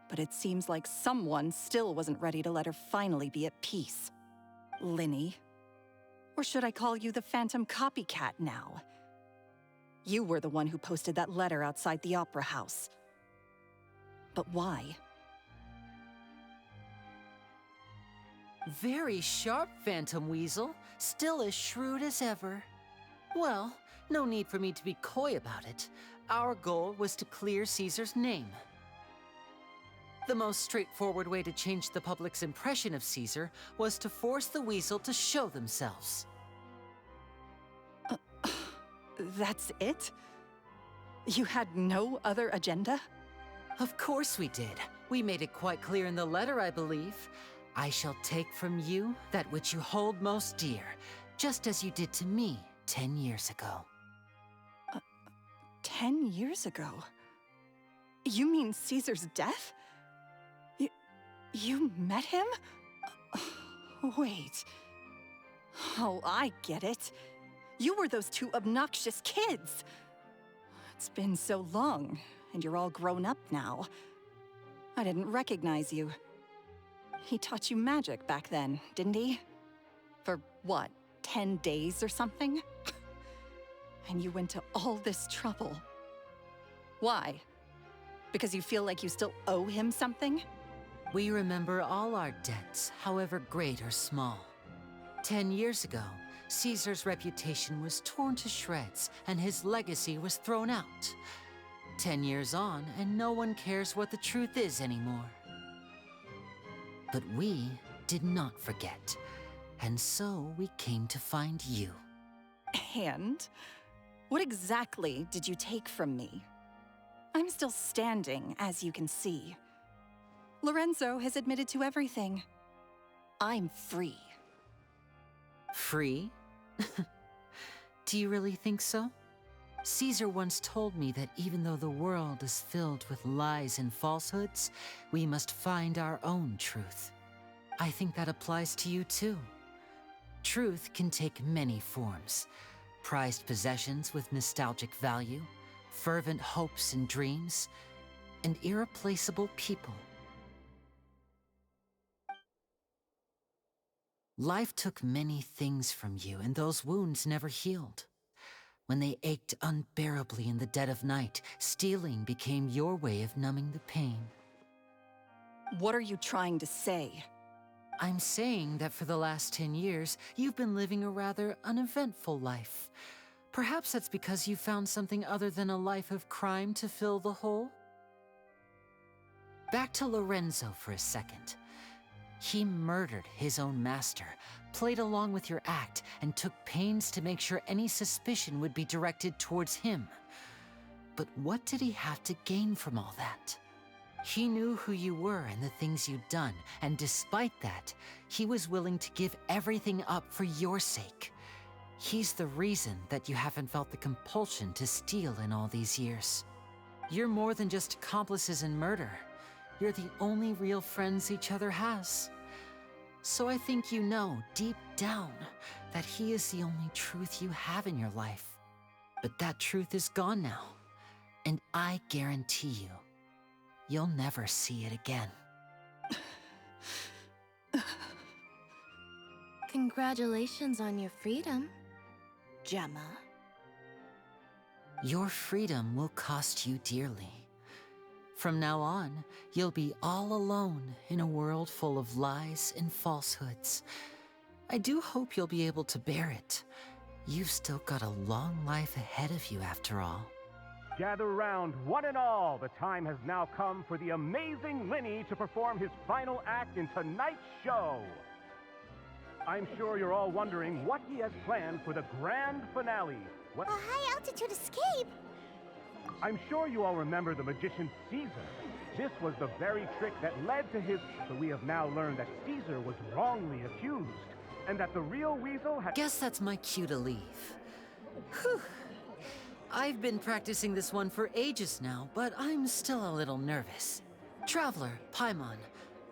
Speaker 9: But it seems like someone still wasn't ready to let her finally be at peace. Linny. Or should I call you the Phantom Copycat now? You were the one who posted that letter outside the Opera House. But why?
Speaker 5: Very sharp, Phantom Weasel. Still as shrewd as ever. Well, no need for me to be coy about it. Our goal was to clear Caesar's name. The most straightforward way to change the public's impression of Caesar was to force the Weasel to show themselves.
Speaker 9: That's it? You had no other agenda?
Speaker 5: Of course we did. We made it quite clear in the letter, I believe. I shall take from you that which you hold most dear, just as you did to me 10 years ago.
Speaker 9: 10 years ago? You mean Caesar's death? You met him? Wait. Oh, I get it. You were those two obnoxious kids. It's been so long, and you're all grown up now. I didn't recognize you. He taught you magic back then, didn't he? For what, 10 days or something? And you went to all this trouble. Why? Because you feel like you still owe him something?
Speaker 5: We remember all our debts, however great or small. 10 years ago, Caesar's reputation was torn to shreds, and his legacy was thrown out. 10 years on, and no one cares what the truth is anymore. But we did not forget, and so we came to find you.
Speaker 9: And? What exactly did you take from me? I'm still standing, as you can see. Lorenzo has admitted to everything. I'm free.
Speaker 5: Free? Do you really think so? Caesar once told me that even though the world is filled with lies and falsehoods, we must find our own truth. I think that applies to you too. Truth can take many forms. Prized possessions with nostalgic value, fervent hopes and dreams, and irreplaceable people. Life took many things from you, and those wounds never healed. When they ached unbearably in the dead of night, stealing became your way of numbing the pain.
Speaker 9: What are you trying to say?
Speaker 5: I'm saying that for the last 10 years, you've been living a rather uneventful life. Perhaps that's because you found something other than a life of crime to fill the hole? Back to Lorenzo for a second. He murdered his own master, played along with your act, and took pains to make sure any suspicion would be directed towards him. But what did he have to gain from all that? He knew who you were and the things you'd done, and despite that, he was willing to give everything up for your sake. He's the reason that you haven't felt the compulsion to steal in all these years. You're more than just accomplices in murder. You're the only real friends each other has. So I think you know, deep down, that he is the only truth you have in your life. But that truth is gone now, and I guarantee you, you'll never see it again.
Speaker 4: Congratulations on your freedom, Gemma.
Speaker 5: Your freedom will cost you dearly. From now on, you'll be all alone in a world full of lies and falsehoods. I do hope you'll be able to bear it. You've still got a long life ahead of you after all.
Speaker 15: Gather round, one and all. The time has now come for the amazing Linny to perform his final act in tonight's show. I'm sure you're all wondering what he has planned for the grand finale. What?
Speaker 3: A high-altitude escape?
Speaker 15: I'm sure you all remember the magician Caesar. This was the very trick that led to his... So we have now learned that Caesar was wrongly accused, and that the real weasel had...
Speaker 5: Guess that's my cue to leave. Whew. I've been practicing this one for ages now, but I'm still a little nervous. Traveler, Paimon,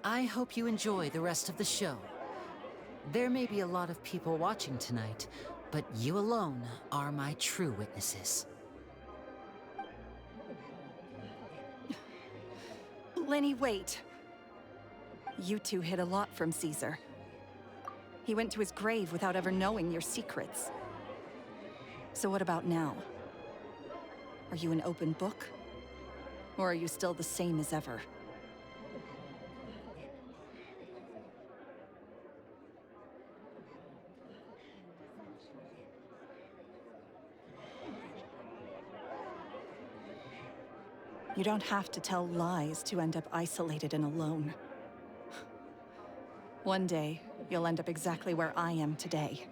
Speaker 5: I hope you enjoy the rest of the show. There may be a lot of people watching tonight, but you alone are my true witnesses.
Speaker 9: Lenny, wait. You two hid a lot from Caesar. He went to his grave without ever knowing your secrets. So what about now? Are you an open book? Or are you still the same as ever? You don't have to tell lies to end up isolated and alone. One day, you'll end up exactly where I am today.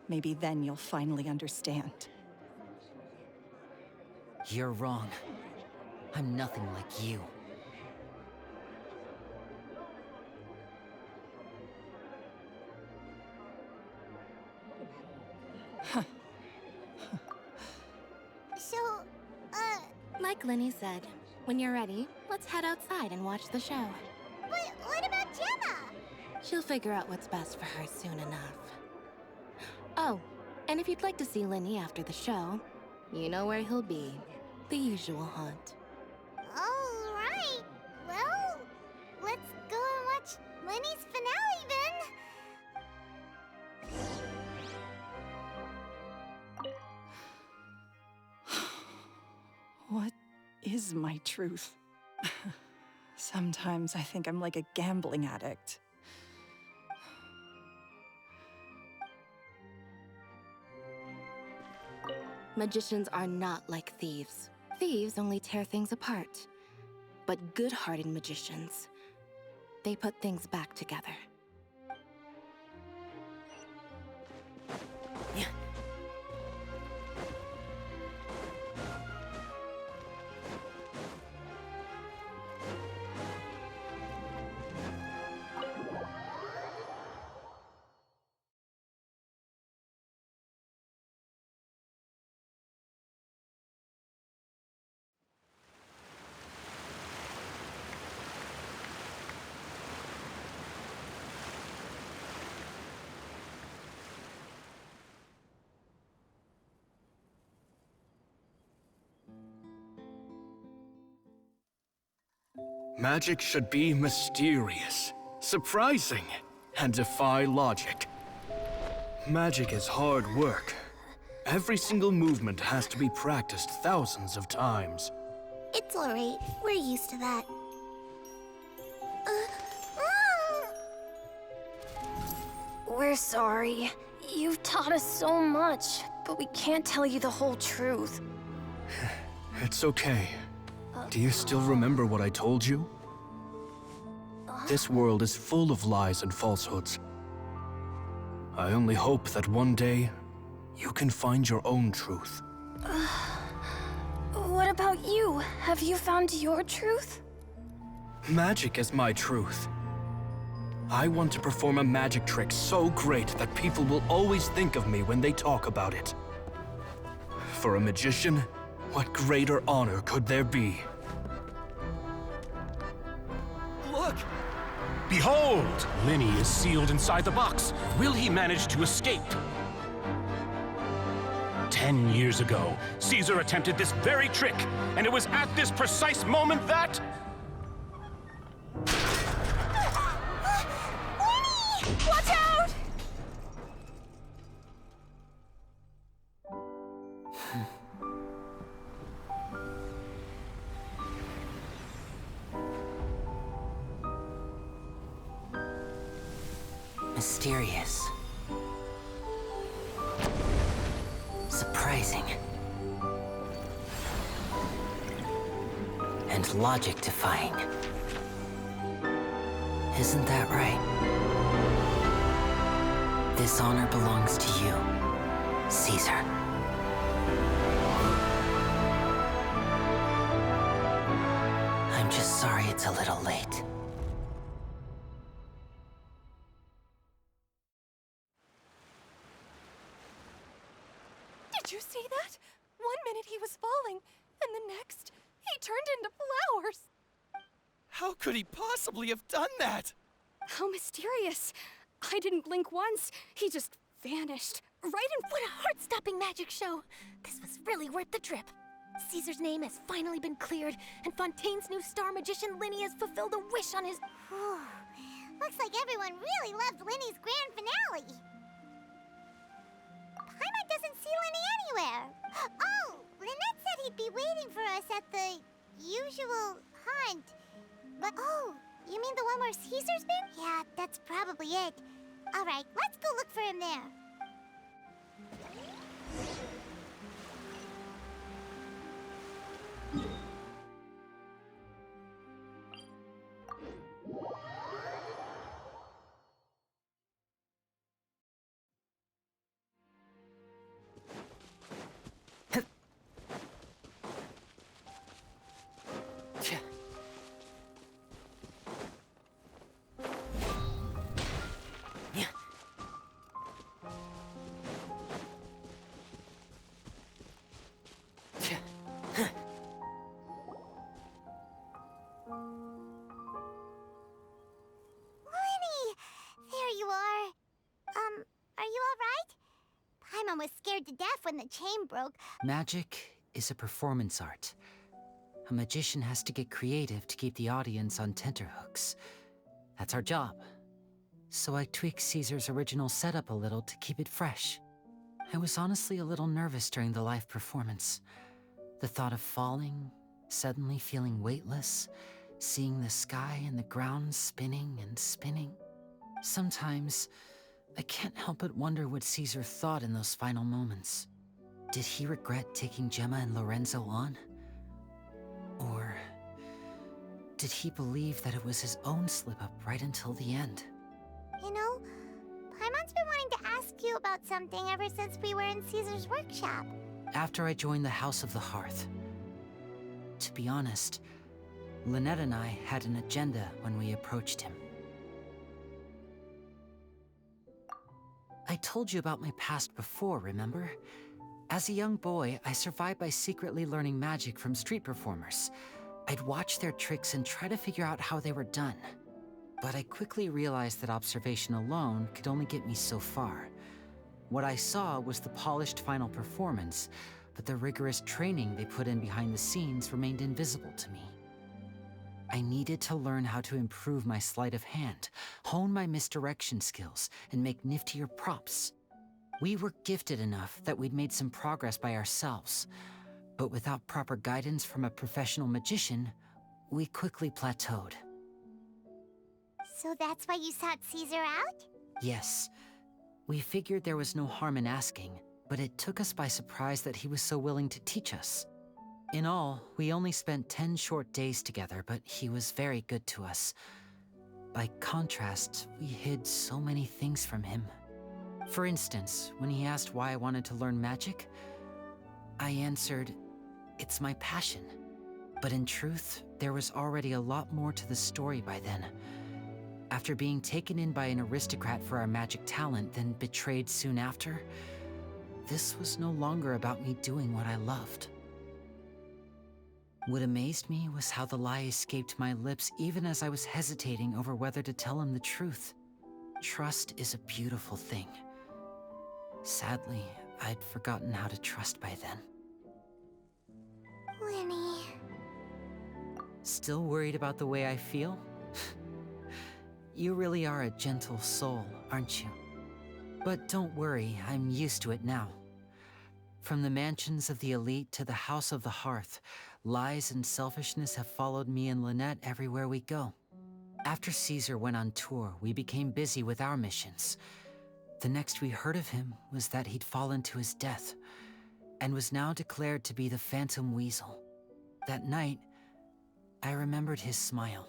Speaker 9: Maybe then you'll finally understand.
Speaker 5: You're wrong. I'm nothing like you.
Speaker 3: So,
Speaker 4: Like Linny said, when you're ready, let's head outside and watch the show.
Speaker 3: but what about Gemma?
Speaker 4: She'll figure out what's best for her soon enough. Oh, and if you'd like to see Linny after the show, you know where he'll be. The usual haunt.
Speaker 3: All right. Well, let's go and watch Lenny's finale then.
Speaker 9: What is my truth? Sometimes I think I'm like a gambling addict.
Speaker 4: Magicians are not like thieves. Thieves only tear things apart. But good-hearted magicians, they put things back together.
Speaker 16: Magic should be mysterious, surprising, and defy logic. Magic is hard work. Every single movement has to be practiced thousands of times.
Speaker 3: It's all right. We're used to that.
Speaker 17: We're sorry. You've taught us so much, but we can't tell you the whole truth.
Speaker 16: It's okay. Do you still remember what I told you? This world is full of lies and falsehoods. I only hope that one day, you can find your own truth.
Speaker 17: What about you? Have you found your truth?
Speaker 16: Magic is my truth. I want to perform a magic trick so great that people will always think of me when they talk about it. For a magician, what greater honor could there be?
Speaker 15: Look! Behold! Linny is sealed inside the box. Will he manage to escape? 10 years ago, Caesar attempted this very trick, and it was at this precise moment that...
Speaker 17: Watch out!
Speaker 5: Mysterious. Surprising. And logic-defying. Isn't that right? This honor belongs to you. Caesar. I'm just sorry it's a little late.
Speaker 17: Did you see that? 1 minute he was falling, and the next, he turned into flowers.
Speaker 14: How could he possibly have done that?
Speaker 17: How mysterious. I didn't blink once. He just vanished. Right in
Speaker 2: What a heart-stopping magic show! This was really worth the trip. Caesar's name has finally been cleared, and Fontaine's new star magician Linny has fulfilled a wish on his...
Speaker 3: Looks like everyone really loved Linny's grand finale. Paimon doesn't see Linny anywhere. Oh, Lynette said he'd be waiting for us at the usual hunt. But, oh, you mean the one where Caesar's been? Yeah, that's probably it. All right, let's go look for him there. Paimon was scared to death when the chain broke.
Speaker 5: Magic is a performance art. A magician has to get creative to keep the audience on tenterhooks. That's our job. So I tweaked Caesar's original setup a little to keep it fresh. I was honestly a little nervous during the live performance. The thought of falling, suddenly feeling weightless, seeing the sky and the ground spinning and spinning. Sometimes, I can't help but wonder what Caesar thought in those final moments. Did he regret taking Gemma and Lorenzo on? Or did he believe that it was his own slip-up right until the end?
Speaker 3: You know, Paimon's been wanting to ask you about something ever since we were in Caesar's workshop.
Speaker 5: After I joined the House of the Hearth. To be honest, Lynette and I had an agenda when we approached him. I told you about my past before, remember? As a young boy, I survived by secretly learning magic from street performers. I'd watch their tricks and try to figure out how they were done. But I quickly realized that observation alone could only get me so far. What I saw was the polished final performance, but the rigorous training they put in behind the scenes remained invisible to me. I needed to learn how to improve my sleight of hand, hone my misdirection skills, and make niftier props. We were gifted enough that we'd made some progress by ourselves, but without proper guidance from a professional magician, we quickly plateaued.
Speaker 3: So that's why you sought Caesar out?
Speaker 5: Yes. We figured there was no harm in asking, but it took us by surprise that he was so willing to teach us. In all, we only spent 10 short days together, but he was very good to us. By contrast, we hid so many things from him. For instance, when he asked why I wanted to learn magic, I answered, "It's my passion." But in truth, there was already a lot more to the story by then. After being taken in by an aristocrat for our magic talent, then betrayed soon after, this was no longer about me doing what I loved. What amazed me was how the lie escaped my lips even as I was hesitating over whether to tell him the truth. Trust is a beautiful thing. Sadly, I'd forgotten how to trust by then.
Speaker 3: Linny.
Speaker 5: Still worried about the way I feel? You really are a gentle soul, aren't you? But don't worry, I'm used to it now. From the mansions of the elite to the House of the Hearth, lies and selfishness have followed me and Lynette everywhere we go. After Caesar went on tour, we became busy with our missions. The next we heard of him was that he'd fallen to his death, and was now declared to be the Phantom Weasel. That night, I remembered his smile.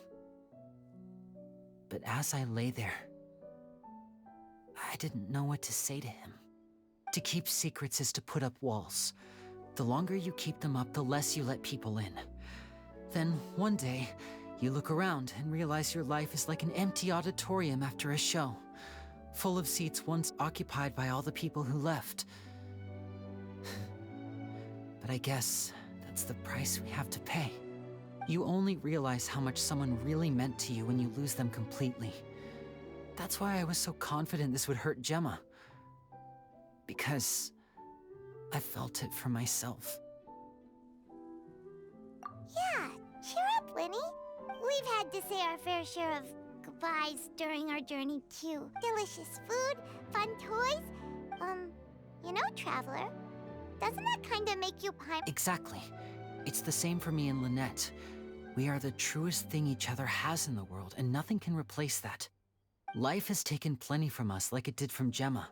Speaker 5: But as I lay there, I didn't know what to say to him. To keep secrets is to put up walls. The longer you keep them up, the less you let people in. Then, one day, you look around and realize your life is like an empty auditorium after a show, full of seats once occupied by all the people who left. But I guess that's the price we have to pay. You only realize how much someone really meant to you when you lose them completely. That's why I was so confident this would hurt Gemma. Because I felt it for myself.
Speaker 3: Yeah, cheer up, Winnie. We've had to say our fair share of goodbyes during our journey, too. Delicious food, fun toys. You know, Traveler, doesn't that kind of make you pine?
Speaker 5: Exactly. It's the same for me and Lynette. We are the truest thing each other has in the world, and nothing can replace that. Life has taken plenty from us, like it did from Gemma.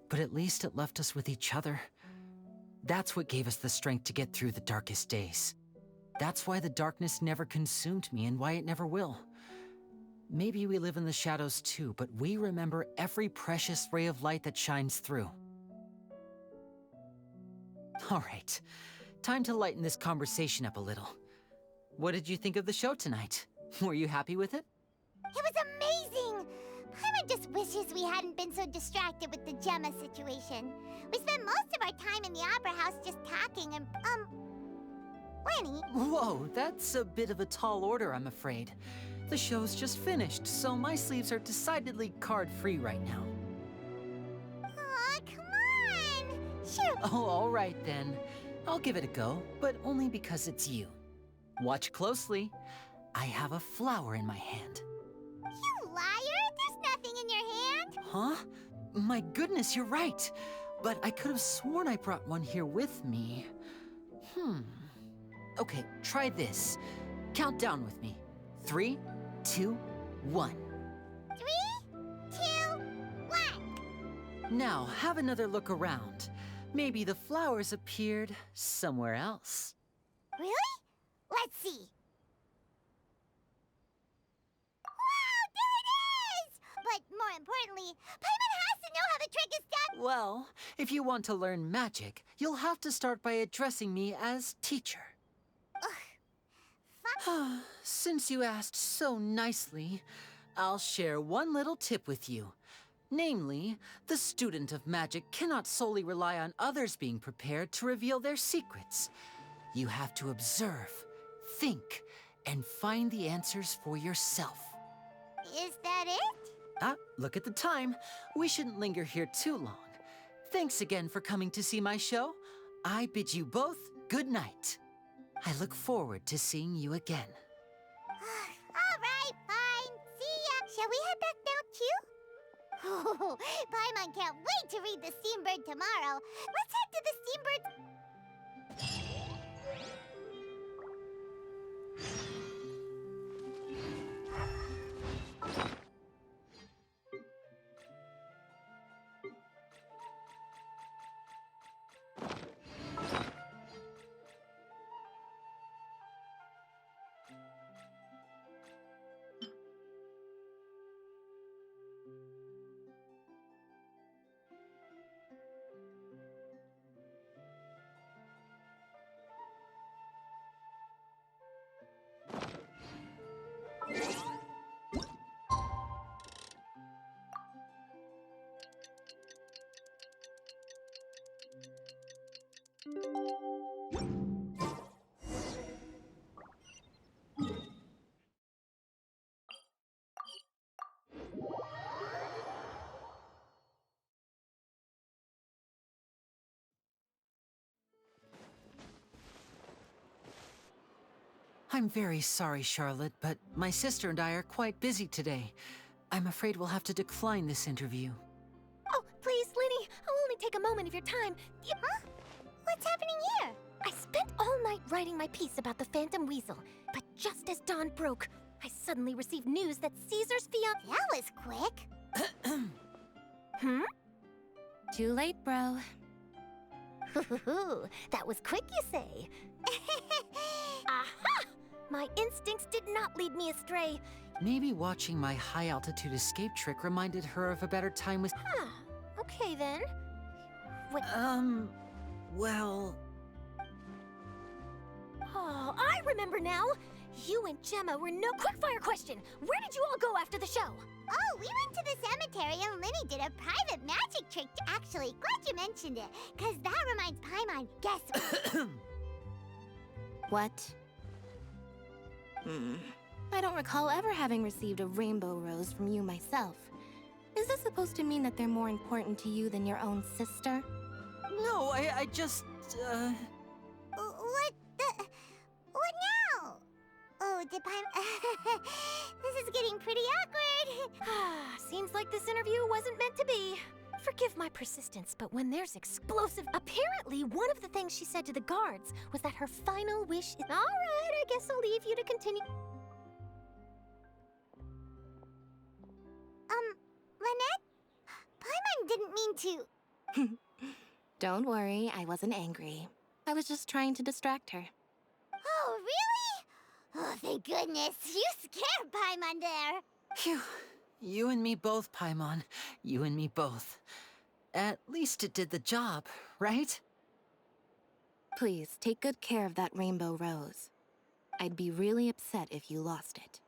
Speaker 5: But at least it left us with each other. That's what gave us the strength to get through the darkest days. That's why the darkness never consumed me, and why it never will. Maybe we live in the shadows too, but we remember every precious ray of light that shines through. All right, time to lighten this conversation up a little. What did you think of the show tonight? Were you happy with it?
Speaker 3: It was amazing! Paimon just wishes we hadn't been so distracted with the Gemma situation. We spent most of our time in the Opera House just talking and, Lenny?
Speaker 5: Whoa, that's a bit of a tall order, I'm afraid. The show's just finished, so my sleeves are decidedly card-free right now.
Speaker 3: Aw, come on! Sure.
Speaker 5: Oh, all right then. I'll give it a go, but only because it's you. Watch closely. I have a flower in my hand.
Speaker 3: You liar! There's nothing in your hand!
Speaker 5: Huh? My goodness, you're right. But I could have sworn I brought one here with me. Okay, try this. Count down with me. 3, 2, 1.
Speaker 3: 3, 2, 1.
Speaker 5: Now, have another look around. Maybe the flowers appeared somewhere else.
Speaker 3: Really? Let's see. Wow, there it is! But more importantly, Paimon has to know how the trick is done!
Speaker 5: Well, if you want to learn magic, you'll have to start by addressing me as teacher. Since you asked so nicely, I'll share one little tip with you. Namely, the student of magic cannot solely rely on others being prepared to reveal their secrets. You have to observe, think, and find the answers for yourself.
Speaker 3: Is that it?
Speaker 5: Look at the time. We shouldn't linger here too long. Thanks again for coming to see my show. I bid you both good night. I look forward to seeing you again.
Speaker 3: All right, fine. See ya. Shall we head back now, too? Oh, Paimon can't wait to read The Steambird tomorrow. Let's head to the Steambird's...
Speaker 5: I'm very sorry, Charlotte, but my sister and I are quite busy today. I'm afraid we'll have to decline this interview.
Speaker 2: Oh, please, Linny, I'll only take a moment of your time.
Speaker 3: Huh? What's happening here?
Speaker 2: I spent all night writing my piece about the Phantom Weasel, but just as dawn broke, I suddenly received news that Caesar's fiancé—
Speaker 3: That was quick.
Speaker 4: Too late, bro.
Speaker 2: That was quick, you say? Aha! My instincts did not lead me astray.
Speaker 5: Maybe watching my high-altitude escape trick reminded her of a better time with—
Speaker 2: Okay, then.
Speaker 5: Well...
Speaker 2: Oh, I remember now! You and Gemma were no quickfire question! Where did you all go after the show?
Speaker 3: Oh, we went to the cemetery and Linny did a private magic trick. Actually, glad you mentioned it, because that reminds Paimon. Guess what?
Speaker 4: What? I don't recall ever having received a rainbow rose from you myself. Is this supposed to mean that they're more important to you than your own sister?
Speaker 5: No, I just,
Speaker 3: What now? Oh, did Paimon... This is getting pretty awkward.
Speaker 2: Seems like this interview wasn't meant to be. Forgive my persistence, but when there's explosive... Apparently, one of the things she said to the guards was that her final wish is... All right, I guess I'll leave you to continue.
Speaker 3: Lynette? Paimon didn't mean to...
Speaker 4: Don't worry, I wasn't angry. I was just trying to distract her.
Speaker 3: Oh, really? Oh, thank goodness. You scared Paimon there.
Speaker 5: Phew. You and me both, Paimon. You and me both. At least it did the job, right?
Speaker 4: Please, take good care of that rainbow rose. I'd be really upset if you lost it.